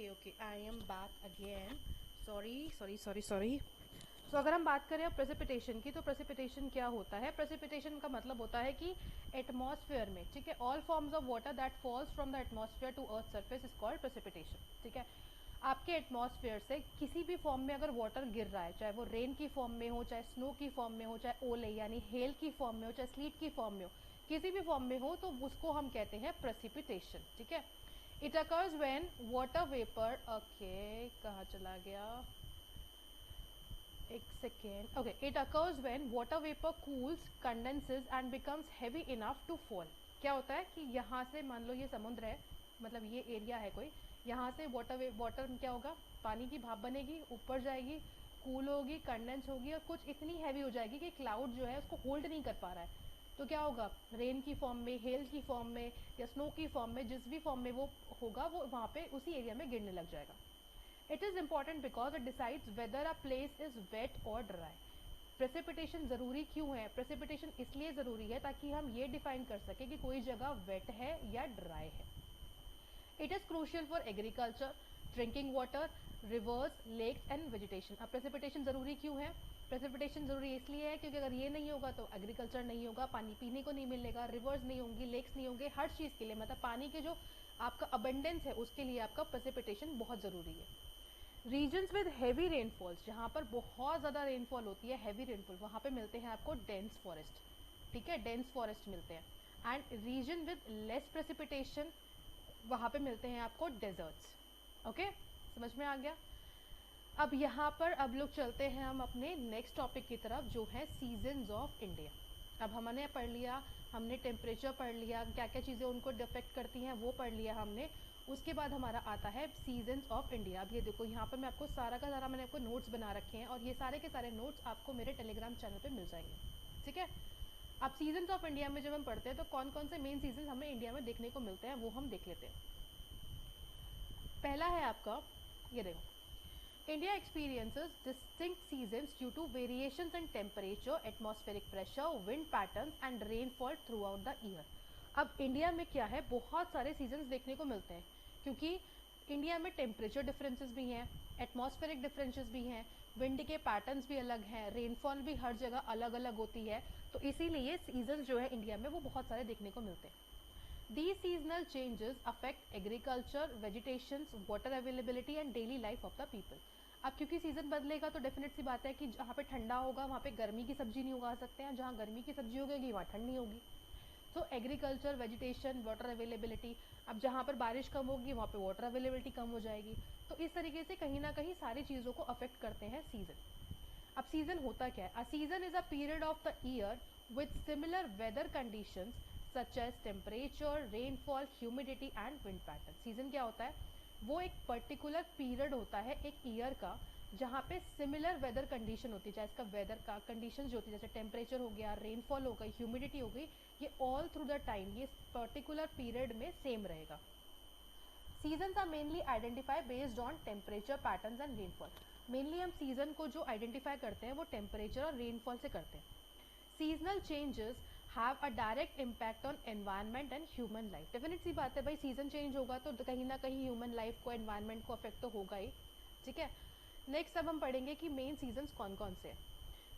Okay, I am back again. Sorry. तो अगर हम बात करें प्रेसिपिटेशन की, तो प्रेसिपिटेशन क्या होता है, प्रेसिपिटेशन का मतलब होता है कि एटमॉस्फेयर में, ठीक है, all forms of water that falls from the atmosphere to earth surface is called precipitation. ठीक है, आपके एटमॉस्फेयर से किसी भी फॉर्म में अगर वाटर गिर रहा है, चाहे वो रेन की फॉर्म में हो, चाहे स्नो की फॉर्म में हो, चाहे ओले यानी हेल की फॉर्म में हो, चाहे स्लीट की फॉर्म में हो, किसी भी फॉर्म में हो, तो उसको हम कहते हैं प्रेसिपिटेशन। ठीक है, it occurs when water vapour, okay कहाँ चला गया, एक second, okay, it occurs when water vapour cools, condenses and becomes heavy enough to fall. क्या होता है कि यहाँ से मान लो ये समुद्र है, मतलब ये एरिया है कोई, यहाँ से वाटर क्या होगा, पानी की भाप बनेगी, ऊपर जाएगी, कूल होगी, कंडेंस होगी और कुछ इतनी हैवी हो जाएगी कि क्लाउड जो है उसको होल्ड नहीं कर पा रहा है। तो क्या होगा, रेन की फॉर्म में, हेल की फॉर्म में या स्नो की फॉर्म में, जिस भी फॉर्म में वो होगा, वो वहाँ पे उसी एरिया में गिरने लग जाएगा। It is important because it decides whether a place is wet और ड्राई। प्रेसिपिटेशन ज़रूरी क्यों है, प्रेसिपिटेशन इसलिए ज़रूरी है ताकि हम ये डिफाइन कर सकें कि कोई जगह वेट है या ड्राई है। It is crucial for agriculture, drinking water, rivers, lakes and vegetation. अब प्रेसिपिटेशन ज़रूरी क्यों है, प्रेसिपिटेशन ज़रूरी इसलिए है क्योंकि अगर ये नहीं होगा तो एग्रीकल्चर नहीं होगा, पानी पीने को नहीं मिलेगा, रिवर्स नहीं होंगी, लेक्स नहीं होंगे, हर चीज़ के लिए, मतलब पानी के जो आपका अबंडेंस है उसके लिए आपका प्रेसिपिटेशन बहुत ज़रूरी है। रीजन्स विद हैवी रेनफॉल्स, जहाँ पर बहुत ज़्यादा रेनफॉल होती है, हैवी रेनफॉल, वहाँ पे मिलते हैं आपको डेंस फॉरेस्ट। ठीक है, डेंस फॉरेस्ट मिलते हैं। And region with less precipitation, वहाँ पे मिलते हैं आपको डेजर्ट्स। ओके, समझ में आ गया। अब यहाँ पर अब लोग चलते हैं हम अपने नेक्स्ट टॉपिक की तरफ, जो है सीजन्स ऑफ इंडिया। अब हमने पढ़ लिया, हमने टेम्परेचर पढ़ लिया, क्या क्या चीज़ें उनको डिफेक्ट करती हैं वो पढ़ लिया हमने। उसके बाद हमारा आता है सीजन्स ऑफ इंडिया। अब ये देखो, यहाँ पर मैं आपको सारा का सारा मैंने आपको नोट्स बना रखे हैं और ये सारे के सारे नोट्स आपको मेरे टेलीग्राम चैनल पे मिल जाएंगे। ठीक है, अब सीजन्स ऑफ इंडिया में जब हम पढ़ते हैं तो कौन कौन से मेन सीजन हमें इंडिया में देखने को मिलते हैं वो हम देख लेते हैं। पहला है आपका, ये देखो, India experiences distinct seasons due to variations in temperature, atmospheric pressure, wind patterns and rainfall throughout the year. अब इंडिया में क्या है, बहुत सारे सीजन्स देखने को मिलते हैं क्योंकि इंडिया में टेम्परेचर डिफरेंसेस भी हैं, एटमॉस्फेरिक डिफरेंसेस भी हैं, विंड के पैटर्न्स भी अलग हैं, रेनफॉल भी हर जगह अलग अलग होती है, तो इसीलिए सीजन्स जो है इंडिया में वो बहुत सारे देखने को मिलते हैं। These seasonal changes affect agriculture, vegetation, water availability and daily life of the people. अब क्योंकि सीजन बदलेगा तो डेफिनेट सी बात है कि जहाँ पे ठंडा होगा वहाँ पे गर्मी की सब्जी नहीं उगा सकते हैं, जहाँ गर्मी की सब्जी उगेगी वहाँ ठंड नहीं होगी। तो एग्रीकल्चर, वेजिटेशन, वाटर अवेलेबिलिटी, अब जहाँ पर बारिश कम होगी वहाँ पे वाटर अवेलेबिलिटी कम हो जाएगी। तो इस तरीके से कहीं ना कहीं सारी चीज़ों को अफेक्ट करते हैं सीजन। अब सीजन होता क्या है, a season is a period of the year with similar weather conditions such as temperature, rainfall, humidity and wind pattern. Season क्या होता है, वो एक पर्टिकुलर पीरियड होता है एक ईयर का जहाँ पे सिमिलर वेदर कंडीशन होती है, चाहे इसका वेदर का कंडीशन जो होती है, जैसे टेम्परेचर हो गया, रेनफॉल हो गई, ह्यूमिडिटी हो गई, ये ऑल थ्रू द टाइम ये पर्टिकुलर पीरियड में सेम रहेगा। Seasons are mainly identify based on temperature patterns and rainfall. Mainly हम सीजन को जो आइडेंटिफाई करते हैं वो टेम्परेचर और रेनफॉल से करते हैं। Seasonal changes have a direct impact on environment and human life. Definite सी बात है भाई, सीजन चेंज होगा तो कहीं ना कहीं ह्यूमन लाइफ को, एनवायरनमेंट को अफेक्ट तो होगा ही, ठीक है। नेक्स्ट अब हम पढ़ेंगे कि मेन सीजन्स कौन कौन से हैं।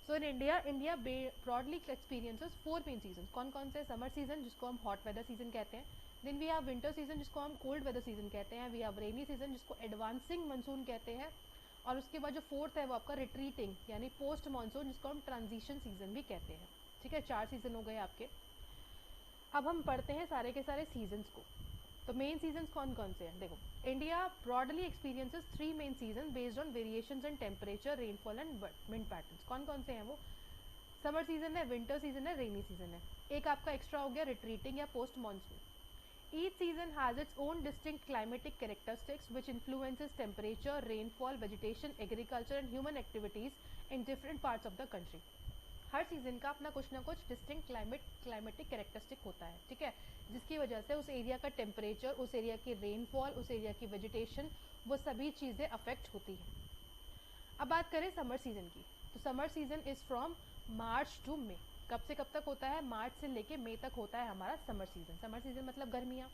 So in India broadly experiences 4 main season. कौन कौन से? समर सीजन जिसको हम हॉट वेदर सीजन कहते हैं, then we have winter season जिसको हम कोल्ड वेदर सीजन कहते हैं, वी हैव रेनी सीजन जिसको एडवांसिंग मानसून कहते हैं, और उसके बाद जो फोर्थ है वो आपका रिट्रीटिंग यानी पोस्ट मानसून जिसको हम ट्रांजिशन सीजन भी कहते हैं, ठीक है। 4 सीजन हो गए आपके। अब हम पढ़ते हैं सारे के सारे सीजन्स को। तो मेन सीजन्स कौन कौन से हैं? देखो, India broadly experiences 3 main season based on variations in temperature, rainfall and wind patterns. कौन कौन से हैं वो? समर सीजन है, विंटर सीजन है, रेनी सीजन है। एक आपका एक्स्ट्रा हो गया रिट्रीटिंग या post monsoon. Each season has its own distinct climatic characteristics which influences temperature, rainfall, vegetation, agriculture and human activities in different parts of the country. Her season का अपना कुछ ना कुछ डिस्टिंक्ट क्लाइमेटिक कैरेक्टरिस्टिक होता है, ठीक है, जिसकी वजह से उस एरिया का टेम्परेचर, उस एरिया की रेनफॉल, उस एरिया की वेजिटेशन, वो सभी चीज़ें अफेक्ट होती हैं। अब बात करें समर सीजन की, तो summer season is from March to May. कब से कब तक होता है? मार्च से लेके मई तक होता है हमारा समर सीजन। समर सीजन मतलब गर्मियाँ।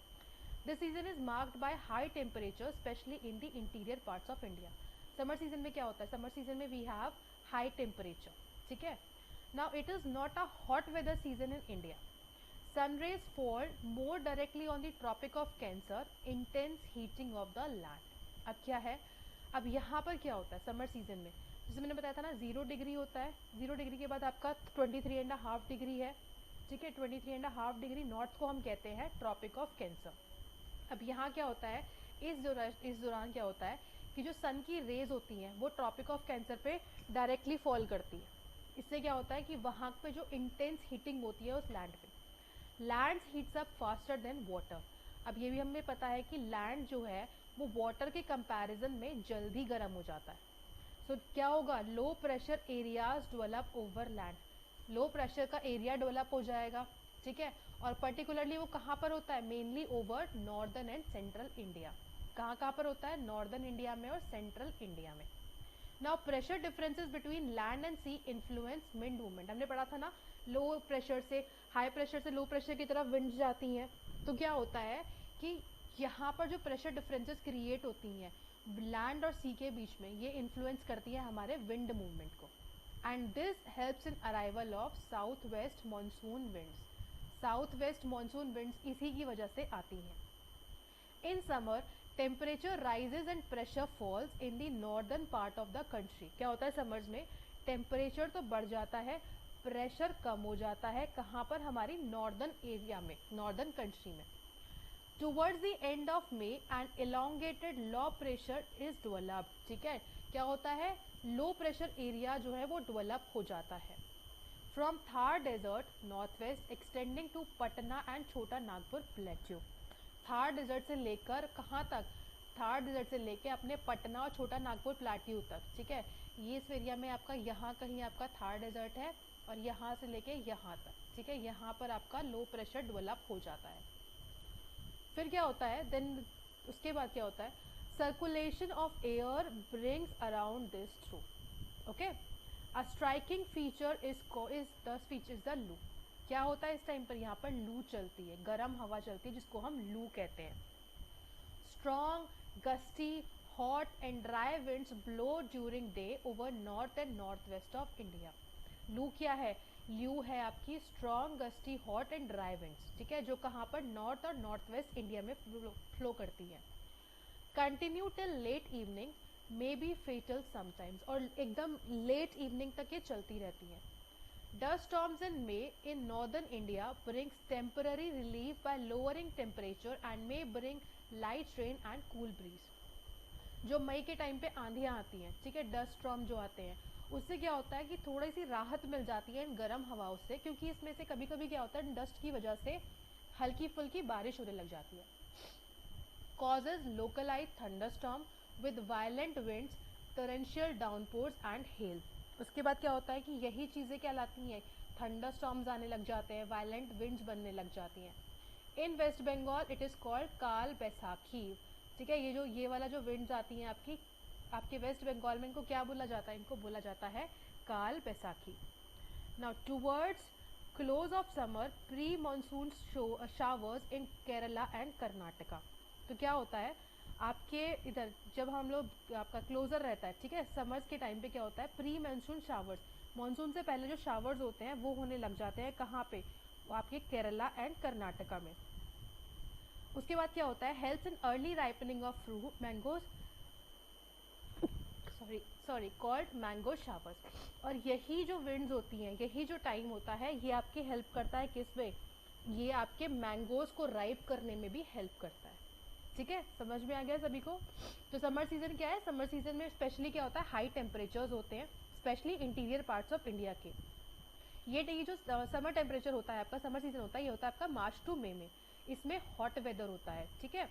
This season is marked by high temperature specially in the interior parts of India. Summer season में क्या होता है? समर सीजन में वी हैव हाई टेम्परेचर, ठीक है। Now it is not a hot weather season in India. Sun rays fall more directly on the Tropic of Cancer, intense heating of the land. अब क्या है? अब यहाँ पर क्या होता है समर सीजन में? जैसे मैंने बताया था ना, 0 डिग्री होता है। 0 डिग्री के बाद आपका 23.5 डिग्री है, ठीक है। 23.5 डिग्री नॉर्थ को हम कहते हैं ट्रॉपिक ऑफ कैंसर। अब यहाँ क्या होता है, इस दौरान क्या होता है कि जो सन की रेज होती हैं वो ट्रॉपिक ऑफ कैंसर पे डायरेक्टली फॉल करती है। इससे क्या होता है कि वहाँ पे जो इंटेंस हीटिंग होती है उस लैंड पे, land heats up faster than water. अब ये भी हमें पता है कि लैंड जो है वो वाटर के कंपैरिजन में जल्दी गर्म हो जाता है। सो क्या होगा? लो pressure areas develop over land. Low pressure का एरिया डेवलप हो जाएगा, ठीक है। और पर्टिकुलरली वो कहाँ पर होता है? Mainly over northern and central India. कहाँ पर होता है? नॉर्दर्न इंडिया में और सेंट्रल इंडिया में। Now pressure differences between land and sea influence wind movement. हमने पढ़ा था ना, लो प्रेशर से हाई प्रेशर से लो प्रेशर की तरफ विंड जाती हैं। तो क्या होता है कि यहाँ पर जो प्रेशर डिफरेंसेस क्रिएट होती हैं लैंड और सी के बीच में, ये इन्फ्लुएंस करती है हमारे विंड मूवमेंट को, and this helps in arrival of south west monsoon winds. South west monsoon winds इसी की वजह से आती हैं। In summer temperature rises and pressure falls in the northern part of the country. क्या होता है समर्स में? टेम्परेचर तो बढ़ जाता है, प्रेशर कम हो जाता है। कहाँ पर? हमारी नॉर्दर्न एरिया में, नॉर्दर्न कंट्री में। Towards the end of May and elongated low pressure is developed, ठीक है। क्या होता है? लो प्रेशर एरिया जो है वो डेवलप हो जाता है। From Thar desert north west extending to Patna and Chota Nagpur plateau. Thar desert से लेकर कहाँ तक? थार डेजर्ट से लेकर अपने पटना और छोटा नागपुर प्लेट्यू तक, ठीक है। ये इस एरिया में आपका यहाँ कहीं आपका थार डेजर्ट है और यहाँ से लेके यहाँ तक, ठीक है। यहाँ पर आपका लो प्रेशर डेवलप हो जाता है। फिर क्या होता है? देन उसके बाद क्या होता है? Circulation of air brings around this through, okay. A striking feature is the लू। क्या होता है इस टाइम पर? यहाँ पर लू चलती है, गर्म हवा चलती है जिसको हम लू कहते हैं। Strong gusty hot and dry winds blow during day over north and north west of India. Loo क्या है? लू है आपकी strong gusty hot and dry winds, ठीक है, जो कहाँ पर? नॉर्थ और नॉर्थ वेस्ट इंडिया में फ्लो करती है। Continue till late evening may be fatal sometimes, और एकदम लेट इवनिंग तक ये चलती रहती है। Dust storms in May in northern India brings temporary relief by lowering temperature and may bring light rain and cool bridge. जो मई के टाइम पे आंधियां आती हैं, ठीक है, डस्ट स्टॉर्म जो आते हैं, उससे क्या होता है कि थोड़ी सी राहत मिल जाती है इन गर्म हवाओं से, क्योंकि इसमें से कभी कभी क्या होता है डस्ट की वजह से हल्की फुल्की बारिश होने लग जाती है। Causes localize thunderstorm with violent winds torrential downpours and hail. उसके बाद क्या होता है कि यही चीज़ें क्या लाती हैं, थंडर स्टॉर्म्स आने लग जाते हैं, वायलेंट विंड्स बनने लग जाती हैं। In west Bengal it is called Kal Baisakhi. ठीक है, ये वाला जो विंड्स आती हैं आपके वेस्ट बंगाल में, इनको क्या बोला जाता है, इनको बोला जाता है काल Baisakhi. Now towards close of summer pre monsoon showers in Kerala and Karnataka. तो क्या होता है आपके इधर जब हम लोग आपका क्लोजर रहता है, ठीक है, समर्स के टाइम पे क्या होता है, प्री मानसून शावर्स, मानसून से पहले जो शावर्स होते हैं वो होने लग जाते हैं। कहाँ पे, वो आपके केरला एंड कर्नाटका में। उसके बाद क्या होता है, helps in early ripening of fruit mangoes, sorry called mango showers. और यही जो विंड्स होती हैं, यही जो टाइम होता है, ये आपकी हेल्प करता है किस में, ये आपके मैंगोज को राइप करने में भी हेल्प करता है। ठीक है, समझ में आ गया सभी को। तो समर सीजन क्या है, समर सीजन में स्पेशली क्या होता है, हाई टेम्परेचर्स होते हैं, specially interior parts of India के। ये जो समर टेम्परेचर होता है आपका, समर सीजन होता है, ये होता है आपका मार्च टू मई में। इसमें हॉट वेदर होता है। ठीक है,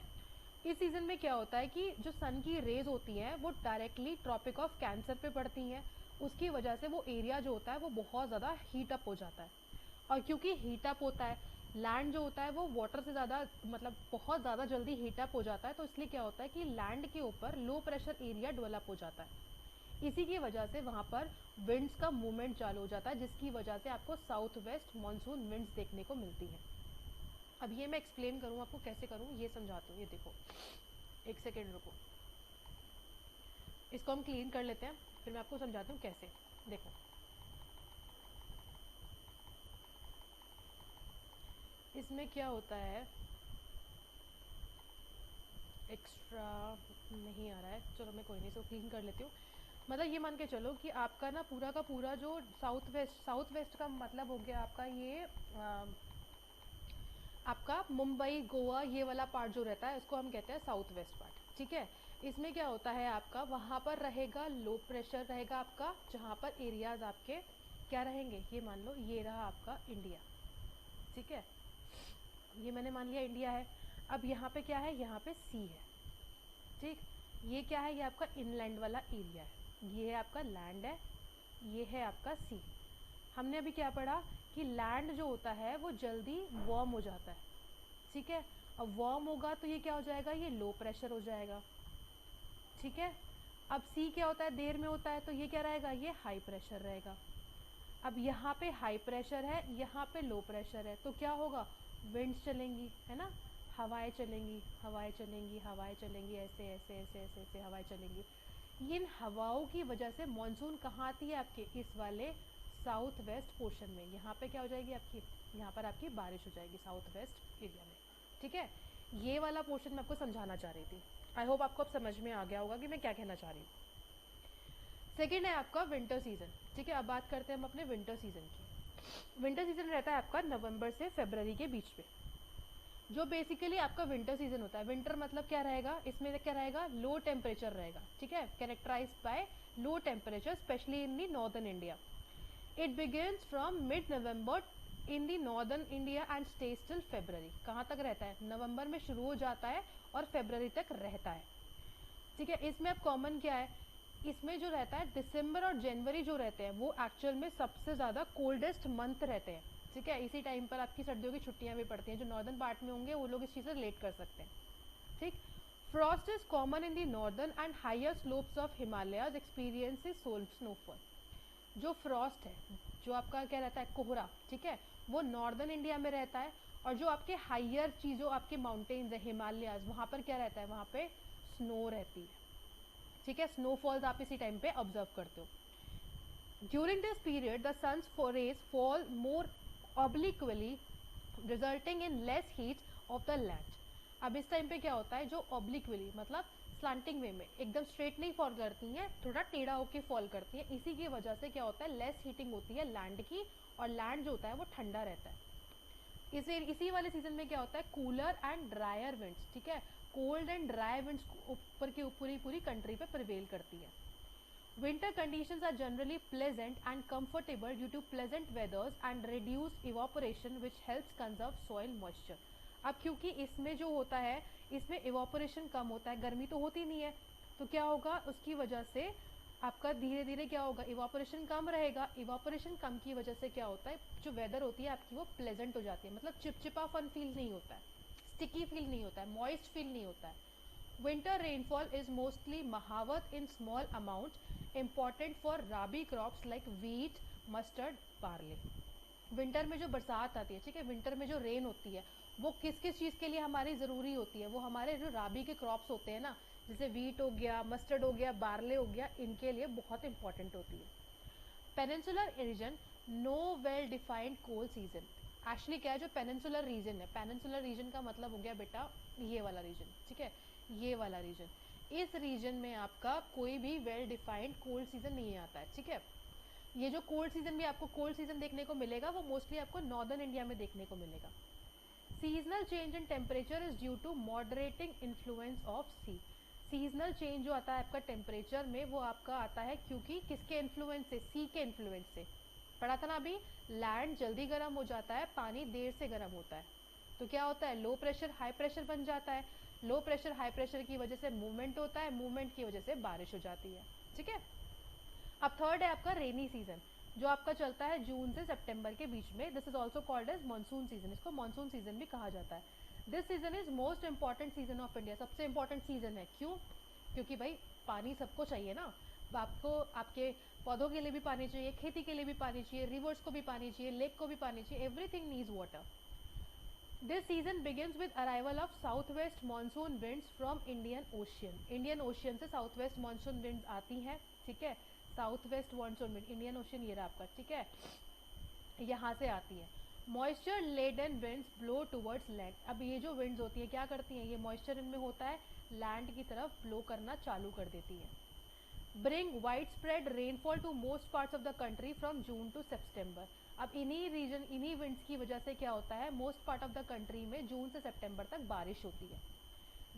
इस सीजन में क्या होता है कि जो सन की रेज होती हैं वो डायरेक्टली ट्रॉपिक ऑफ कैंसर पे पड़ती हैं। उसकी वजह से वो एरिया जो होता है वो बहुत ज़्यादा हीट अप हो जाता है। और क्योंकि हीट अप होता है, लैंड जो होता है वो वाटर से ज़्यादा मतलब बहुत ज़्यादा जल्दी हीट अप हो जाता है, तो इसलिए क्या होता है कि लैंड के ऊपर लो प्रेशर एरिया डेवलप हो जाता है। इसी की वजह से वहाँ पर विंड्स का मूवमेंट चालू हो जाता है, जिसकी वजह से आपको साउथ वेस्ट मानसून विंड्स देखने को मिलती हैं। अब ये मैं एक्सप्लेन करूँ आपको कैसे करूँ, ये समझाती हूँ। ये देखो, एक सेकेंड रुको, इसको हम क्लीन कर लेते हैं, फिर मैं आपको समझाती हूँ कैसे। देखो, इसमें क्या होता है, एक्स्ट्रा नहीं आ रहा है, चलो मैं कोई नहीं, इसको क्लीन कर लेती हूँ। मतलब ये मान के चलो कि आपका ना पूरा का पूरा जो साउथ वेस्ट का मतलब हो गया आपका ये आपका मुंबई गोवा ये वाला पार्ट जो रहता है उसको हम कहते हैं साउथ वेस्ट पार्ट। ठीक है, इसमें क्या होता है आपका, वहाँ पर रहेगा लो प्रेशर रहेगा आपका, जहाँ पर एरियाज आपके क्या रहेंगे, ये मान लो ये रहा आपका इंडिया। ठीक है, ये मैंने मान लिया इंडिया है। अब यहाँ पे क्या है, यहाँ पे सी है। ठीक, ये क्या है, ये आपका इनलैंड वाला एरिया है, ये है आपका लैंड है, ये है आपका सी। हमने अभी क्या पढ़ा कि लैंड जो होता है वो जल्दी वार्म हो जाता है। ठीक है, अब वार्म होगा तो ये क्या हो जाएगा, ये लो प्रेशर हो जाएगा। ठीक है, अब सी क्या होता है, देर में होता है, तो ये क्या रहेगा, ये हाई प्रेशर रहेगा। अब यहाँ पे हाई प्रेशर है, यहाँ पे लो प्रेशर है, तो क्या होगा, विंड्स चलेंगी, है ना, हवाएं चलेंगी, हवाएं चलेंगी, हवाएं चलेंगी, ऐसे ऐसे ऐसे ऐसे ऐसे हवाएं चलेंगी। इन हवाओं की वजह से मानसून कहाँ आती है, आपके इस वाले साउथ वेस्ट पोर्शन में। यहाँ पे क्या हो जाएगी आपकी, यहाँ पर आपकी बारिश हो जाएगी साउथ वेस्ट एरिया में। ठीक है, ये वाला पोर्शन मैं आपको समझाना चाह रही थी। आई होप आपको अब समझ में आ गया होगा कि मैं क्या कहना चाह रही हूँ। सेकेंड है आपका विंटर सीजन। ठीक है, अब बात करते हैं हम अपने विंटर सीजन की। विंटर सीजन रहता है आपका नवंबर से फरवरी के बीच में, जो बेसिकली आपका विंटर सीजन होता है। विंटर मतलब क्या रहेगा, इसमें क्या रहेगा, लो टेम्परेचर रहेगा। ठीक है, characterized by low temperature specially in the northern India. It begins from mid November in the northern India and stays till February. कहाँ तक रहता है, नवंबर में शुरू हो जाता है और फरवरी तक रहता है। ठीक है, इसमें अब कॉमन क्या है, इसमें जो रहता है दिसंबर और जनवरी जो रहते हैं वो एक्चुअल में सबसे ज़्यादा कोल्डेस्ट मंथ रहते हैं। ठीक है, इसी टाइम पर आपकी सर्दियों की छुट्टियां भी पड़ती हैं। जो नॉर्दर्न पार्ट में होंगे वो लोग इस चीज़ से रिलेट कर सकते हैं। ठीक, frost is common in the northern and higher slopes of Himalayas experiences snowfall. जो फ्रॉस्ट है, जो आपका क्या रहता है, कोहरा, ठीक है, वो नॉर्दर्न इंडिया में रहता है। और जो आपके हाइयर चीज़ों आपके माउंटेन्स है हिमालयाज, वहाँ पर क्या रहता है, वहाँ पे स्नो रहती है। ठीक है, स्नोफॉल्स आप इसी टाइम पे ऑब्जर्व करते हो। During this period the sun's rays fall more obliquely resulting in less heat of the land। अब इस टाइम पे क्या होता है, जो obliquely मतलब स्लांटिंग वे में, एकदम स्ट्रेट नहीं फॉल करती हैं, थोड़ा टेढ़ा होके फॉल करती हैं। इसी की वजह से क्या होता है, लेस हीटिंग होती है लैंड की, और लैंड जो होता है वो ठंडा रहता है। इसी वाले सीजन में क्या होता है, कूलर एंड ड्रायर विंड्स। ठीक है, कोल्ड एंड ड्राई विंड्स ऊपर की पूरी कंट्री पे प्रिवेल करती है। Winter conditions are generally pleasant and comfortable due to pleasant weathers and reduced evaporation which helps conserve soil moisture। अब क्योंकि इसमें जो होता है, इसमें evaporation कम होता है, गर्मी तो होती नहीं है, तो क्या होगा, उसकी वजह से आपका धीरे धीरे क्या होगा, इवापोरेशन कम रहेगा। इवापोरेशन कम की वजह से क्या होता है, जो वेदर होती है आपकी वो प्लेजेंट हो जाती है, मतलब चिपचिपापन फील नहीं होता है, स्टिकी फील नहीं होता है, मॉइस्ट फील नहीं होता है। Winter rainfall is mostly mahawat in small amount, important for rabi crops like wheat, mustard, barley. Winter में जो बरसात आती है, ठीक है, विंटर में जो रेन होती है वो किस किस चीज़ के लिए हमारी ज़रूरी होती है, वो हमारे जो राबी के क्रॉप्स होते हैं ना, जैसे वीट हो गया, मस्टर्ड हो गया, बार्ले हो गया, इनके लिए बहुत इंपॉर्टेंट होती है। Peninsular region, no well defined cold season. Actually क्या है, जो पेनिनसुलर रीजन है, पेनिनसुलर रीजन का मतलब हो गया बेटा ये वाला रीजन, ठीक है, ये वाला रीजन। इस रीजन में आपका कोई भी वेल डिफाइंड कोल्ड सीजन नहीं आता है, ठीक है। ये जो कोल्ड सीजन भी आपको कोल्ड सीजन देखने को मिलेगा वो मोस्टली आपको नॉर्दर्न इंडिया में देखने को मिलेगा। Seasonal change in temperature is due to moderating influence of sea. Seasonal change जो आता है आपका टेम्परेचर में वो आपका आता है क्योंकि किसके इन्फ्लुएंस से, सी के इन्फ्लुएंस से। पढ़ा था ना अभी, लैंड जल्दी गर्म हो जाता है, पानी देर से गर्म होता है, तो क्या होता है, लो प्रेशर हाई प्रेशर बन जाता है। लो प्रेशर हाई प्रेशर की वजह से मूवमेंट होता है, मूवमेंट की वजह से बारिश हो जाती है, ठीक है। अब थर्ड है आपका रेनी सीजन, जो आपका चलता है जून से सितंबर के बीच में। This is also called as monsoon season, इसको मानसून सीजन भी कहा जाता है। This season is most important season of India, सबसे इंपॉर्टेंट सीजन है। क्यों? क्योंकि भाई पानी सबको चाहिए ना, आपको आपके पौधों के लिए भी पानी चाहिए, खेती के लिए भी पानी चाहिए, रिवर्स को भी पानी चाहिए, लेक को भी पानी चाहिए, everything needs water. This season begins with arrival of south west monsoon winds from Indian Ocean. Indian Ocean से साउथ वेस्ट मानसून विंड्स आती हैं, ठीक है, south west monsoon wind, Indian Ocean ये रहा आपका, ठीक है, यहाँ से आती है। Moisture laden winds blow towards land. अब ये जो विंड्स होती है क्या करती हैं, ये मॉइस्चर इनमें होता है, लैंड की तरफ ब्लो करना चालू कर देती है। Bring wide spread rainfall to most parts of the country from June to September. अब इन्हीं रीजन, इन्हीं विंड्स की वजह से क्या होता है, most part of the country में जून से सितंबर तक बारिश होती है।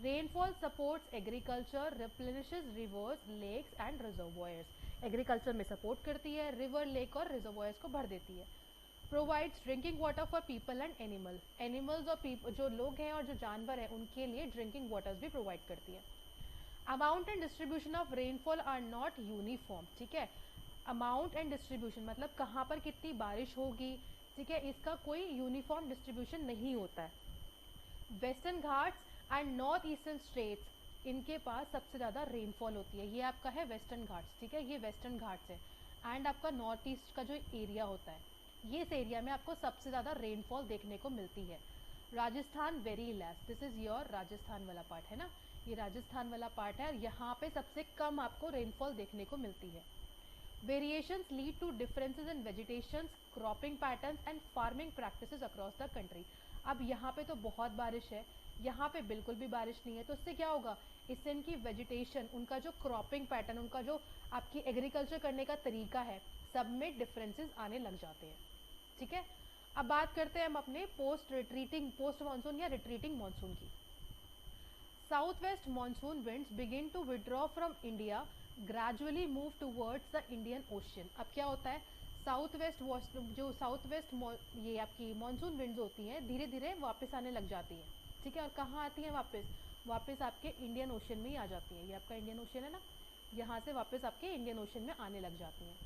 Rainfall supports agriculture, replenishes rivers, lakes and reservoirs. Agriculture में सपोर्ट करती है, रिवर, लेक और रिजर्वॉयर्स को भर देती है। Provides drinking water for people and animal. Animals और जो लोग हैं और जो जानवर हैं उनके लिए ड्रिंकिंग वाटर्स भी प्रोवाइड करती है। Amount and distribution of rainfall are not uniform, ठीक है। अमाउंट एंड डिस्ट्रीब्यूशन मतलब कहाँ पर कितनी बारिश होगी, ठीक है, इसका कोई यूनिफॉर्म डिस्ट्रीब्यूशन नहीं होता है। Western Ghats and north eastern states, इनके पास सबसे ज़्यादा रेनफॉल होती है। ये आपका है वेस्टर्न घाट्स, ठीक है, ये वेस्टर्न घाट्स है। एंड आपका नॉर्थ ईस्ट का जो एरिया होता है, ये इस एरिया में आपको सबसे ज़्यादा रेनफॉल देखने को मिलती है। Rajasthan very less, this is your Rajasthan वाला पार्ट है ना, ये राजस्थान वाला पार्ट है और यहाँ पे सबसे कम आपको रेनफॉल देखने को मिलती है। Variations lead to differences in vegetations, cropping patterns and farming practices across the country. अब यहाँ पे तो बहुत बारिश है, यहाँ पे बिल्कुल भी बारिश नहीं है, तो इससे क्या होगा, इससे इनकी वेजिटेशन, उनका जो क्रॉपिंग पैटर्न, उनका जो आपकी एग्रीकल्चर करने का तरीका है, सब में डिफरेंसेस आने लग जाते हैं, ठीक है। अब बात करते हैं हम अपने पोस्ट मानसून या रिट्रीटिंग मानसून की। South west monsoon winds begin to withdraw from India, gradually move towards the Indian Ocean. अब क्या होता है, साउथ वेस्ट ये आपकी मानसून विंड्स होती हैं, धीरे धीरे वापस आने लग जाती हैं, ठीक है। और कहाँ आती हैं वापस आपके इंडियन ओशियन में ही आ जाती हैं। ये आपका इंडियन ओशियन है ना, यहाँ से वापस आपके इंडियन ओशियन में आने लग जाती हैं।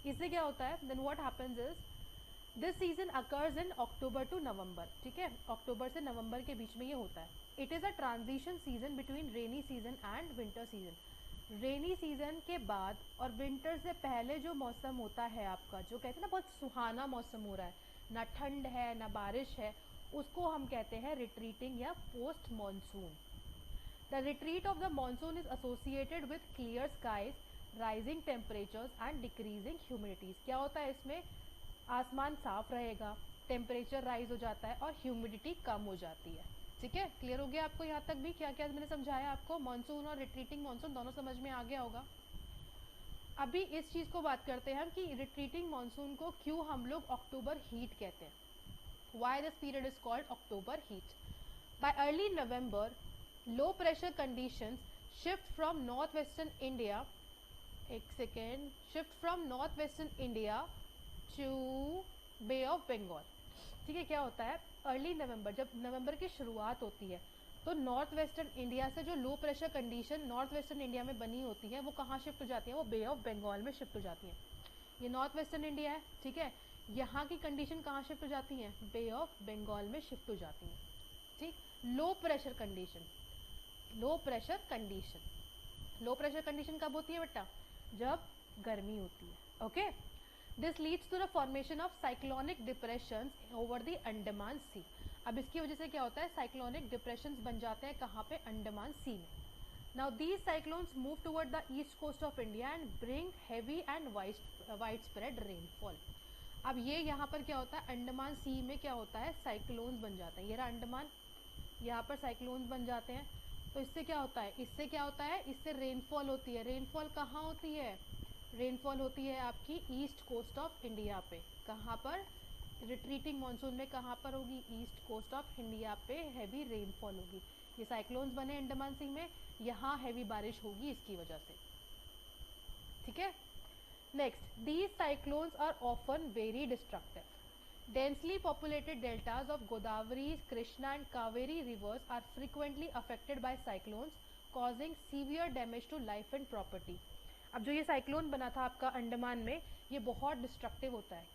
इससे क्या होता है, then what happens is this season occurs in October to November, ठीक है, अक्टूबर से नवंबर के बीच में ये होता है। It is a transition season between rainy season and winter season. Rainy season के बाद और विंटर से पहले जो मौसम होता है आपका, जो कहते हैं ना बहुत सुहाना मौसम हो रहा है, ना ठंड है ना बारिश है, उसको हम कहते हैं रिट्रीटिंग या post monsoon. The retreat of the monsoon is associated with clear skies, rising temperatures and decreasing humidities. क्या होता है इसमें, आसमान साफ रहेगा, टेम्परेचर राइज हो जाता है और ह्यूमिडिटी कम हो जाती है, ठीक है। क्लियर हो गया आपको यहाँ तक भी, क्या क्या मैंने समझाया आपको, मानसून और रिट्रीटिंग मानसून दोनों समझ में आ गया होगा। अभी इस चीज को बात करते हैं हम कि रिट्रीटिंग मानसून को क्यों हम लोग अक्टूबर हीट कहते हैं। Why this period is called October heat. By early November low pressure conditions shift from north western India, एक second, shift from north western India to bay of Bengal, ठीक है। क्या होता है, अर्ली नवंबर, जब नवंबर की शुरुआत होती है तो नॉर्थ वेस्टर्न इंडिया से जो लो pressure condition north western India में बनी होती है वो कहाँ शिफ्ट हो जाती है, वो बे ऑफ बंगाल में शिफ्ट हो जाती है। ये नॉर्थ वेस्टर्न इंडिया है, ठीक है, यहाँ की कंडीशन कहाँ शिफ्ट हो जाती है, बे ऑफ बंगाल में शिफ्ट हो जाती है। ठीक, low pressure condition, low pressure condition, low pressure condition कब होती है बेटा, जब गर्मी होती है। Okay, this leads to the formation of cyclonic depression over the Andaman sea. अब इसकी वजह से क्या होता है, साइक्लोनिक डिप्रेशंस बन जाते हैं कहाँ पे, अंडमान सी में। Now these cyclones move toward the east coast of India and bring heavy and wide spread rainfall. अब ये यहाँ पर क्या होता है, अंडमान सी में क्या होता है, साइक्लोन्स बन जाते हैं। ये रहा अंडमान, यहाँ पर साइक्लोन्स बन जाते हैं। तो इससे क्या होता है, इससे क्या होता है, इससे रेनफॉल होती है। रेनफॉल कहाँ होती है, रेनफॉल होती है आपकी ईस्ट कोस्ट ऑफ इंडिया पे। कहाँ पर, रिट्रीटिंग मानसून में कहाँ पर होगी, ईस्ट कोस्ट ऑफ इंडिया पे हैवी रेनफॉल होगी। ये साइक्लोन्स बने अंडमान सी में, यहाँ हैवी बारिश होगी इसकी वजह से। ठीक है, next, these cyclones are often very destructive. Densely populated deltas of Godavari, Krishna and Kaveri rivers are frequently affected by cyclones, causing severe damage to life and property. अब जो ये साइक्लोन बना था आपका अंडमान में, ये बहुत डिस्ट्रक्टिव होता है।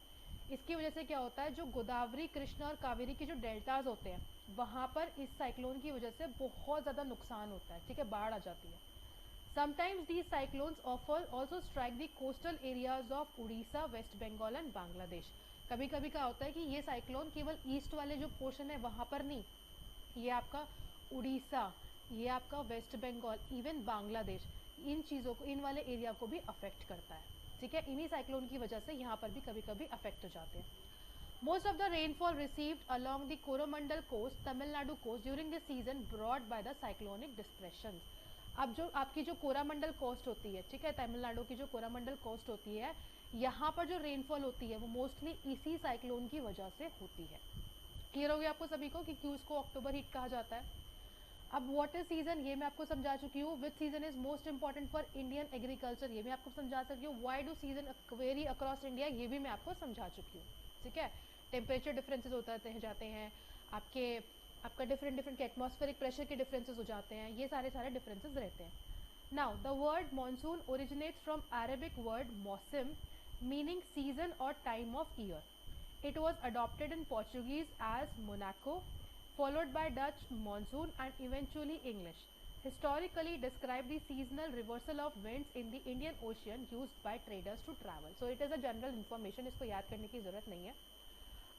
इसकी वजह से क्या होता है, जो गोदावरी, कृष्णा और कावेरी के जो डेल्टाज होते हैं वहाँ पर इस साइक्लोन की वजह से बहुत ज़्यादा नुकसान होता है। ठीक है, बाढ़ आ जाती है। Sometimes these cyclones also strike the coastal areas of Odisha, West Bengal and Bangladesh. कभी कभी क्या होता है कि ये साइक्लोन केवल ईस्ट वाले जो पोर्शन है वहाँ पर नहीं, ये आपका उड़ीसा, ये आपका वेस्ट बंगाल, इवन बांग्लादेश, इन चीज़ों को, इन वाले एरिया को भी अफेक्ट करता है। ठीक है, इन्हीं साइक्लोन की वजह से यहाँ पर भी कभी कभी अफेक्ट हो जाते हैं। Most of the rainfall received along the Coromandel coast, Tamil Nadu coast during the season brought by the cyclonic depression. अब जो आपकी जो कोरामंडल कोस्ट होती है, ठीक है, तमिलनाडु की जो कोरामंडल कोस्ट होती है, यहाँ पर जो रेनफॉल होती है वो मोस्टली इसी साइक्लोन की वजह से होती है। क्लियर हो गया आपको सभी को कि क्यों इसको अक्टूबर हीट कहा जाता है। अब वाटर सीजन, ये मैं आपको समझा चुकी हूँ। विच season is most important for Indian agriculture, ये मैं आपको समझा चुकी हूँ। Why do season vary across India, ये भी मैं आपको समझा चुकी हूँ। ठीक है, टेम्परेचर डिफरेंसेस होते जाते हैं, आपका डिफरेंट एटमॉस्फेरिक प्रेशर के डिफरेंसेस हो जाते हैं, ये सारे डिफरेंसेस रहते हैं। Now the word monsoon originates from Arabic word मौसम, meaning season or time of year. It was adopted in Portuguese as Monaco, followed by Dutch monsoon and eventually English. Historically describe the seasonal reversal of winds in the Indian Ocean used by traders to travel. So it is a general information, इसको याद करने की ज़रूरत नहीं है।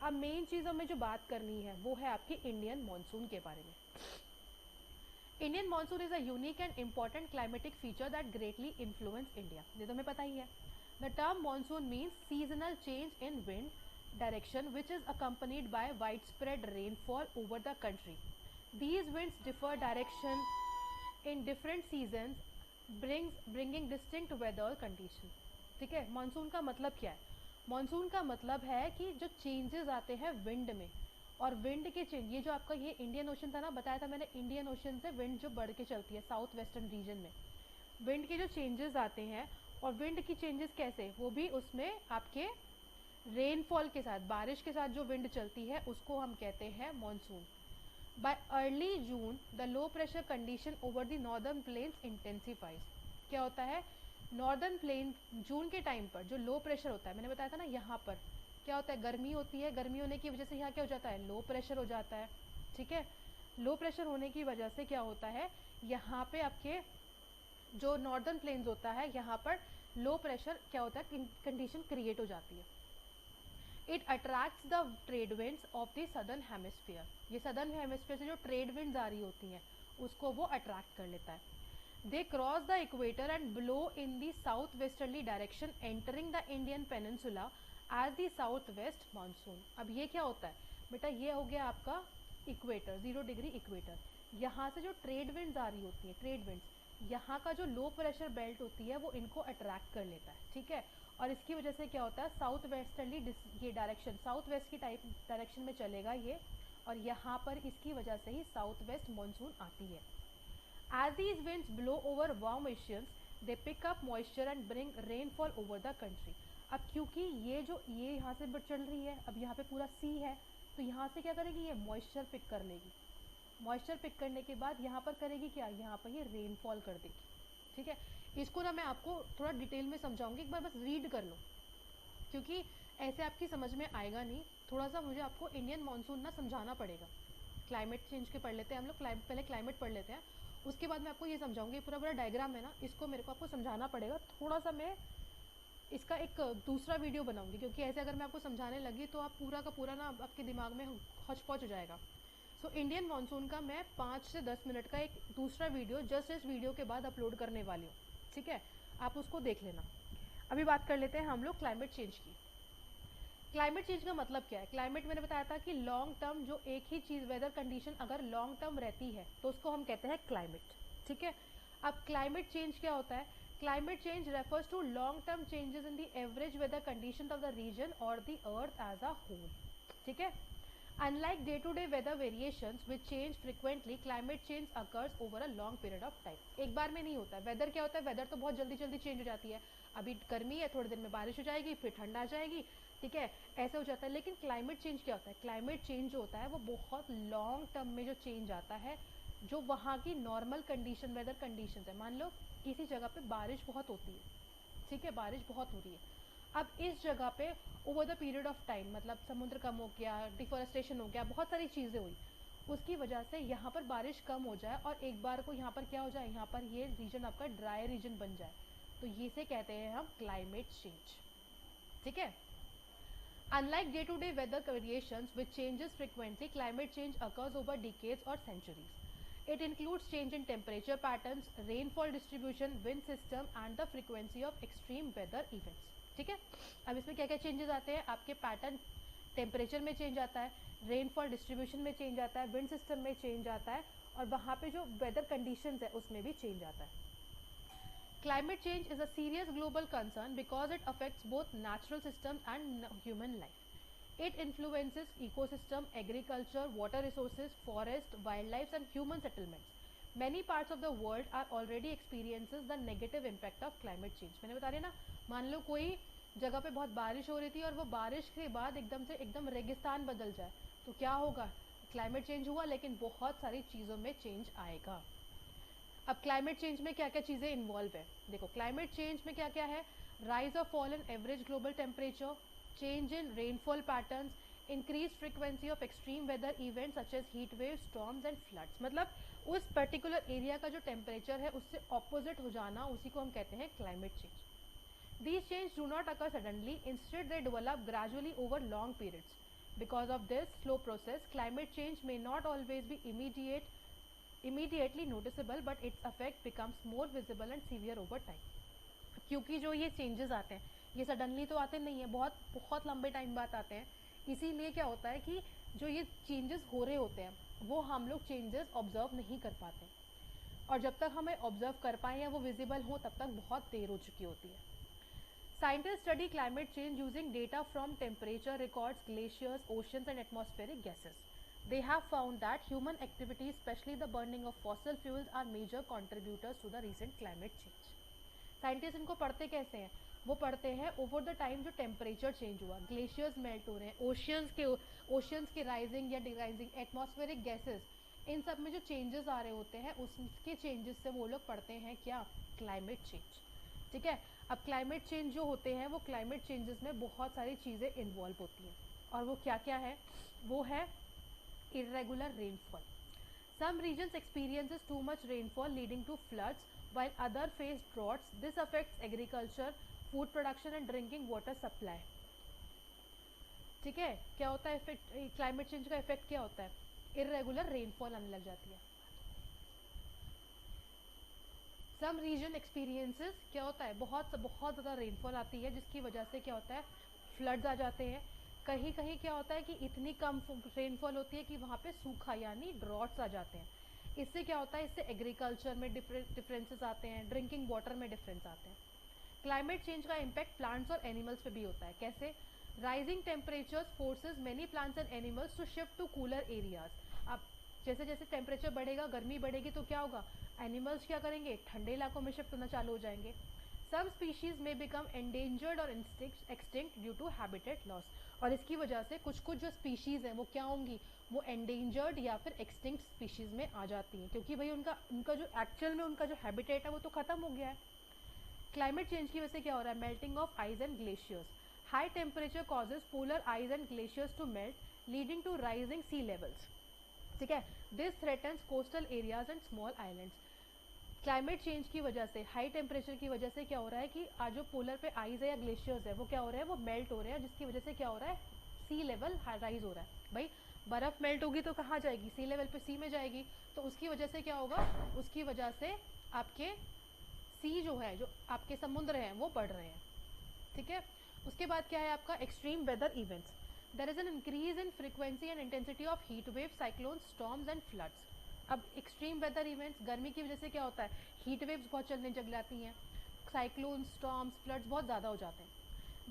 अब मेन चीज़ हमें जो बात करनी है वो है आपकी इंडियन मानसून के बारे में। Indian monsoon is a unique and important climatic feature that greatly influence India. ये तो हमें पता ही है। The term monsoon means seasonal change in wind direction which is accompanied by widespread rainfall over the country. These winds differ direction in different seasons, bringing distinct weather conditions. ठीक है, मानसून का मतलब क्या है? मानसून का मतलब है कि जो चेंजेस आते हैं विंड में, और विंड के चेंज, ये जो आपका ये इंडियन ओशन था ना, बताया था मैंने, इंडियन ओशन से विंड जो बढ़ के चलती है साउथ वेस्टर्न रीजन में, विंड के जो चेंजेस आते हैं, और विंड की चेंजेस कैसे, वो भी उसमें आपके रेनफॉल के साथ, बारिश के साथ जो विंड चलती है उसको हम कहते हैं monsoon. Bye early June the low pressure condition over the northern plains intensifies. क्या होता है, नॉर्दर्न प्लेन जून के टाइम पर जो लो प्रेशर होता है, मैंने बताया था ना, यहाँ पर क्या होता है, गर्मी होती है, गर्मी होने की वजह से यहाँ क्या हो जाता है, लो प्रेशर हो जाता है। ठीक है, लो प्रेशर होने की वजह से क्या होता है, यहाँ पे आपके जो नॉर्दर्न प्लेन्स होता है, यहाँ पर लो प्रेशर क्या होता है, कंडीशन क्रिएट हो जाती है। It attracts the trade winds of the southern hemisphere. ये सदर्न हेमिस्फीयर से जो ट्रेड विंड्स आ रही होती हैं उसको वो अट्रैक्ट कर लेता है। They cross the equator and blow in the south westerly direction, entering the Indian peninsula as the south west monsoon. अब ये क्या होता है बेटा, ये हो गया आपका इक्वेटर, 0 डिग्री इक्वेटर। यहाँ से जो ट्रेड विंड्स आ रही होती है, ट्रेड विंड्स, यहाँ का जो लो प्रेशर बेल्ट होती है वो इनको अट्रैक्ट कर लेता है। ठीक है, और इसकी वजह से क्या होता है, साउथ वेस्टर्ली ये डायरेक्शन, साउथ वेस्ट की टाइप डायरेक्शन में चलेगा ये, और यहाँ पर इसकी वजह से ही साउथ वेस्ट मानसून आती है। As these winds blow over warm oceans they pick up moisture and bring rainfall over the country. अब क्योंकि ये यहाँ से चल रही है, अब यहाँ पे पूरा सी है, तो यहाँ से क्या करेगी, ये मॉइस्चर पिक कर लेगी। मॉइस्चर पिक करने के बाद यहाँ पर करेगी क्या, यहाँ पर ये रेनफॉल कर देगी। ठीक है, इसको ना मैं आपको थोड़ा डिटेल में समझाऊंगी, एक बार बस रीड कर लो, क्योंकि ऐसे आपकी समझ में आएगा नहीं। थोड़ा सा मुझे आपको इंडियन मानसून ना समझाना पड़ेगा। क्लाइमेट चेंज के पढ़ लेते हैं हम लोग, पहले क्लाइमेट पढ़ लेते हैं, उसके बाद मैं आपको ये समझाऊंगी। पूरा पूरा डायग्राम है ना, इसको मेरे को आपको समझाना पड़ेगा। थोड़ा सा मैं इसका एक दूसरा वीडियो बनाऊंगी, क्योंकि ऐसे अगर मैं आपको समझाने लगी तो आप पूरा का पूरा ना आपके दिमाग में हौच पौच हो जाएगा। सो इंडियन मानसून का मैं 5 से 10 मिनट का एक दूसरा वीडियो जस्ट इस वीडियो के बाद अपलोड करने वाली हूँ। ठीक है, आप उसको देख लेना। अभी बात कर लेते हैं हम लोग क्लाइमेट चेंज की। क्लाइमेट चेंज का मतलब क्या है? क्लाइमेट मैंने बताया था कि लॉन्ग टर्म जो एक ही चीज, वेदर कंडीशन अगर लॉन्ग टर्म रहती है तो उसको हम कहते हैं क्लाइमेट। ठीक है, अब क्लाइमेट चेंज क्या होता है? Climate change refers to long term changes in the average weather condition of the region or the earth as a whole. ठीक है, unlike day to day weather variations which change frequently, climate change occurs over a long period of time. एक बार में नहीं होता है। वेदर क्या होता है? वेदर तो बहुत जल्दी जल्दी चेंज हो जाती है। अभी गर्मी है, थोड़ी देर में बारिश हो जाएगी, फिर ठंड आ जाएगी। ठीक है, ऐसे हो जाता है। लेकिन क्लाइमेट चेंज क्या होता है? क्लाइमेट चेंज जो होता है वो बहुत लॉन्ग टर्म में जो चेंज आता है, जो वहाँ की नॉर्मल कंडीशन, वेदर कंडीशन है। मान लो किसी जगह पे बारिश बहुत होती है, ठीक है, बारिश बहुत हो रही है। अब इस जगह पे over the period of time, मतलब समुद्र कम हो गया, डिफोरेस्टेशन हो गया, बहुत सारी चीजें हुई, उसकी वजह से यहाँ पर बारिश कम हो जाए और एक बार को यहाँ पर क्या हो जाए, यहाँ पर ये रीजन आपका ड्राई रीजन बन जाए, तो ये से कहते हैं हम क्लाइमेट चेंज। ठीक है, unlike day to day weather variations which changes frequently, climate change occurs over decades or centuries. It includes change in temperature patterns, rainfall distribution, wind system and the frequency of extreme weather events. ठीक है, अब इसमें क्या क्या चेंजेस आते हैं? आपके पैटर्न, टेम्परेचर में चेंज आता है, रेनफॉल डिस्ट्रीब्यूशन में चेंज आता है, विंड सिस्टम में चेंज आता है, और वहाँ पे जो वेदर कंडीशंस है उसमें भी चेंज आता है। Climate change is a serious global concern because it affects both natural systems and human life. It influences ecosystem, agriculture, water resources, forest, wildlife and human settlements. Many parts of the world are already experiences the negative impact of climate change. मैंने बता रही ना, मान लो कोई जगह पे बहुत बारिश हो रही थी और वो बारिश के बाद एकदम से एकदम रेगिस्तान बदल जाए, तो क्या होगा? क्लाइमेट चेंज हुआ, लेकिन बहुत सारी चीज़ों में चेंज आएगा। अब क्लाइमेट चेंज में क्या क्या चीजें इन्वॉल्व है? देखो, क्लाइमेट चेंज में क्या क्या है? Rise of fall in average global temperature, change in rainfall patterns, increase frequency of extreme weather events such as heat wave, storms and floods. मतलब उस पर्टिकुलर एरिया का जो टेम्परेचर है उससे ऑपोजिट हो जाना, उसी को हम कहते हैं climate change. These changes do not occur suddenly, instead they develop gradually over long periods. Because of this slow process, climate change may not always be immediately noticeable, but its effect becomes more visible and severe over time. क्योंकि जो ये चेंजेस आते हैं ये सडनली तो आते नहीं है, बहुत बहुत लंबे टाइम बाद आते हैं। इसीलिए क्या होता है कि जो ये चेंजेस हो रहे होते हैं वो हम लोग चेंजेस ऑब्जर्व नहीं कर पाते, और जब तक हमें ऑब्जर्व कर पाए या वो विजिबल हो तब तक बहुत देर हो चुकी होती है। Scientists study climate change using data from temperature records, glaciers, oceans and atmospheric gases. They have found that human activities, especially the burning of fossil fuels, are major contributors to the recent climate change. Scientists इनको पढ़ते कैसे हैं? वो पढ़ते हैं ओवर द टाइम जो टेम्परेचर चेंज हुआ, ग्लेशियर्स मेल्ट हो रहे हैं, ओशियंस के राइजिंग या डिराइजिंग, एटमॉस्फेरिक गैसेस, इन सब में जो चेंजेस आ रहे होते हैं उसके चेंजेस से वो लोग पढ़ते हैं क्या? Climate change. ठीक है, अब क्लाइमेट चेंज जो होते हैं वो क्लाइमेट चेंजेस में बहुत सारी चीज़ें इन्वॉल्व होती हैं, और वो क्या क्या है? वो है irregular rainfall. Some regions experiences too much rainfall leading to floods, while other face droughts. This affects agriculture, food production and drinking water supply. ठीक है, क्या होता है इफेक्ट? क्लाइमेट चेंज का इफेक्ट क्या होता है? इरेगुलर रेनफॉल आने लग जाती है। सम रीजन एक्सपीरियंसेस क्या होता है? बहुत ज़्यादा रेनफॉल आती है, जिसकी वजह से क्या होता है? फ्लड्स आ जाते हैं। कहीं कहीं क्या होता है कि इतनी कम रेनफॉल होती है कि वहाँ पे सूखा यानी ड्रॉट्स आ जाते हैं। इससे क्या होता है? इससे एग्रीकल्चर में डिफरेंसेस आते हैं, ड्रिंकिंग वाटर में डिफरेंस आते हैं। क्लाइमेट चेंज का इम्पैक्ट प्लांट्स और एनिमल्स पे भी होता है। कैसे? Rising temperatures forces many plants and animals to shift to cooler areas. अब जैसे जैसे टेम्परेचर बढ़ेगा, गर्मी बढ़ेगी, तो क्या होगा? एनिमल्स क्या करेंगे? ठंडे इलाकों में शिफ्ट होना चालू हो जाएंगे। Some species may become endangered और extinct due to habitat loss, और इसकी वजह से कुछ कुछ जो स्पीशीज हैं वो क्या होंगी, वो एंडेंजर्ड या फिर एक्सटिंक्ट स्पीशीज में आ जाती हैं, क्योंकि भाई उनका जो एक्चुअल में उनका जो हैबिटेट है वो तो खत्म हो गया है। क्लाइमेट चेंज की वजह से क्या हो रहा है, melting of ice and glaciers, high temperature causes polar ice and glaciers to melt leading to rising sea levels, ठीक है। This threatens coastal areas and small islands. Climate change की वजह से, हाई टेम्परेचर की वजह से क्या हो रहा है कि आज जो पोलर पे आइस है या ग्लेशियर्स है वो क्या हो रहे हैं, वो मेल्ट हो रहे हैं, जिसकी वजह से क्या हो रहा है, सी लेवल राइज हो रहा है। भाई बर्फ मेल्ट होगी तो कहाँ जाएगी, सी लेवल पे सी में जाएगी, तो उसकी वजह से क्या होगा, उसकी वजह से आपके सी जो है, जो आपके समुद्र हैं वो बढ़ रहे हैं, ठीक है। उसके बाद क्या है आपका extreme weather events, there is an increase in frequency and intensity of heat wave, cyclones, storms and floods. अब एक्सट्रीम वेदर इवेंट्स, गर्मी की वजह से क्या होता है, हीट वेव्स बहुत चलने लग जाती हैं, साइक्लोन्स, स्टॉर्म्स, फ्लड्स बहुत ज़्यादा हो जाते हैं।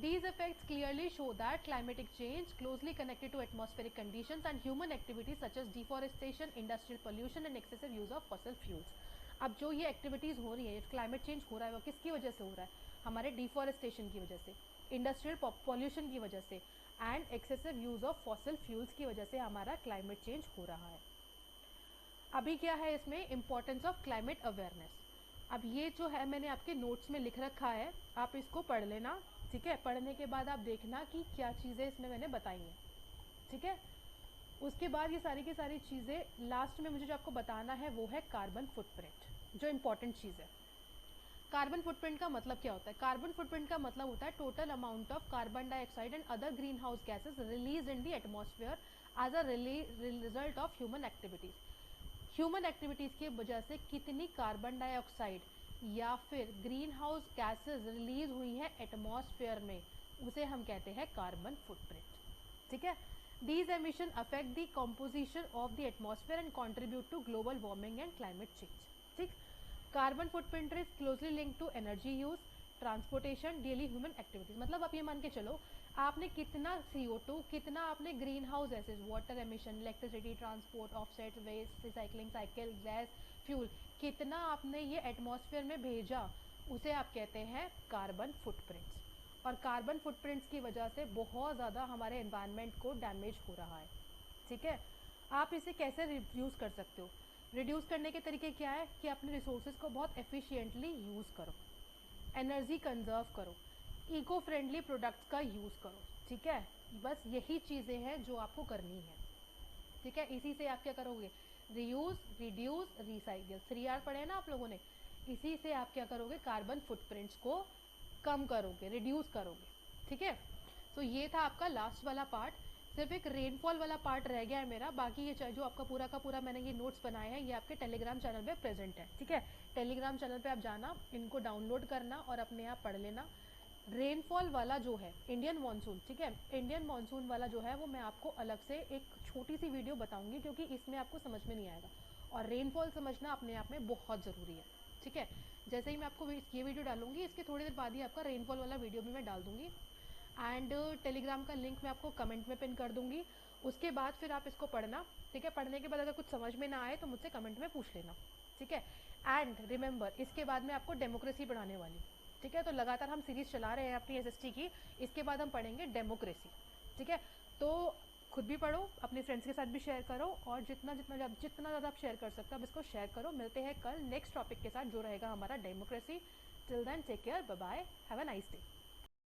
These effects clearly show that climatic change closely connected to atmospheric conditions and human activities such as deforestation, industrial pollution and excessive use of fossil fuels. अब जो ये एक्टिविटीज़ हो रही है, क्लाइमेट चेंज हो रहा है, वो किसकी वजह से हो रहा है, हमारे डिफॉरेस्टेशन की वजह से, इंडस्ट्रियल पॉल्यूशन की वजह से and excessive use of fossil fuels की वजह से हमारा क्लाइमेट चेंज हो रहा है। अभी क्या है इसमें, इम्पोर्टेंस ऑफ क्लाइमेट अवेयरनेस। अब ये जो है मैंने आपके नोट्स में लिख रखा है, आप इसको पढ़ लेना, ठीक है। पढ़ने के बाद आप देखना कि क्या चीज़ें इसमें मैंने बताई हैं, ठीक है। उसके बाद ये सारी की सारी चीज़ें लास्ट में मुझे जो आपको बताना है वो है कार्बन फुटप्रिंट, जो इम्पोर्टेंट चीज़ है। कार्बन फुटप्रिंट का मतलब क्या होता है, कार्बन फुटप्रिंट का मतलब होता है total amount of carbon dioxide and other green house gases release in the atmosphere as a result of human activities. Human activities की वजह से कितनी कार्बन डाइऑक्साइड या फिर ग्रीन हाउस गैसेज रिलीज हुई है एटमॉस्फेयर में, उसे हम कहते हैं कार्बन फुटप्रिंट, ठीक है। These emissions affect the composition of the atmosphere and contribute to global warming and climate change, ठीक। Carbon footprint is closely link to energy use, transportation, daily human activities. मतलब आप ये मान के चलो, आपने कितना CO2, कितना आपने green house gases, water emission, electricity, transport, offset, waste, recycling cycle, gas, fuel, कितना आपने ये एटमॉस्फेयर में भेजा, उसे आप कहते हैं कार्बन फुटप्रिंट्स। और कार्बन फुटप्रिंट्स की वजह से बहुत ज़्यादा हमारे एनवायरनमेंट को डैमेज हो रहा है, ठीक है। आप इसे कैसे रिड्यूस कर सकते हो, रिड्यूस करने के तरीके क्या है कि अपने रिसोर्सेज को बहुत एफिशिएंटली यूज़ करो, एनर्जी कंजर्व करो, इको फ्रेंडली प्रोडक्ट्स का यूज़ करो, ठीक है। बस यही चीज़ें हैं जो आपको करनी है, ठीक है। इसी से आप क्या करोगे, रीयूज, रिड्यूस, रिसाइकल, 3R पढ़े ना आप लोगों ने, इसी से आप क्या करोगे, कार्बन फुटप्रिंट्स को कम करोगे, रिड्यूस करोगे, ठीक है। तो ये था आपका लास्ट वाला पार्ट, सिर्फ एक रेनफॉल वाला पार्ट रह गया है मेरा, बाकी ये जो आपका पूरा का पूरा मैंने ये नोट्स बनाए हैं ये आपके टेलीग्राम चैनल पे प्रेजेंट है, ठीक है। टेलीग्राम चैनल पे आप जाना, इनको डाउनलोड करना और अपने आप पढ़ लेना। रेनफॉल वाला जो है इंडियन मानसून, ठीक है, इंडियन मानसून वाला जो है वो मैं आपको अलग से एक छोटी सी वीडियो बताऊंगी, क्योंकि इसमें आपको समझ में नहीं आएगा, और रेनफॉल समझना अपने आप में बहुत ज़रूरी है, ठीक है। जैसे ही मैं आपको ये वीडियो डालूंगी, इसके थोड़ी देर बाद ही आपका रेनफॉल वाला वीडियो भी मैं डाल दूंगी, एंड टेलीग्राम का लिंक मैं आपको कमेंट में पिन कर दूंगी। उसके बाद फिर आप इसको पढ़ना, ठीक है। पढ़ने के बाद अगर कुछ समझ में ना आए तो मुझसे कमेंट में पूछ लेना, ठीक है। एंड रिमेंबर, इसके बाद मैं आपको डेमोक्रेसी पढ़ाने वाली, ठीक है। तो लगातार हम सीरीज चला रहे हैं अपनी SST की, इसके बाद हम पढ़ेंगे डेमोक्रेसी, ठीक है। तो खुद भी पढ़ो, अपने फ्रेंड्स के साथ भी शेयर करो, और जितना ज़्यादा आप शेयर कर सकते हो आप इसको शेयर करो। मिलते हैं कल नेक्स्ट टॉपिक के साथ जो रहेगा हमारा democracy. Till then take care, bye bye, have a nice day.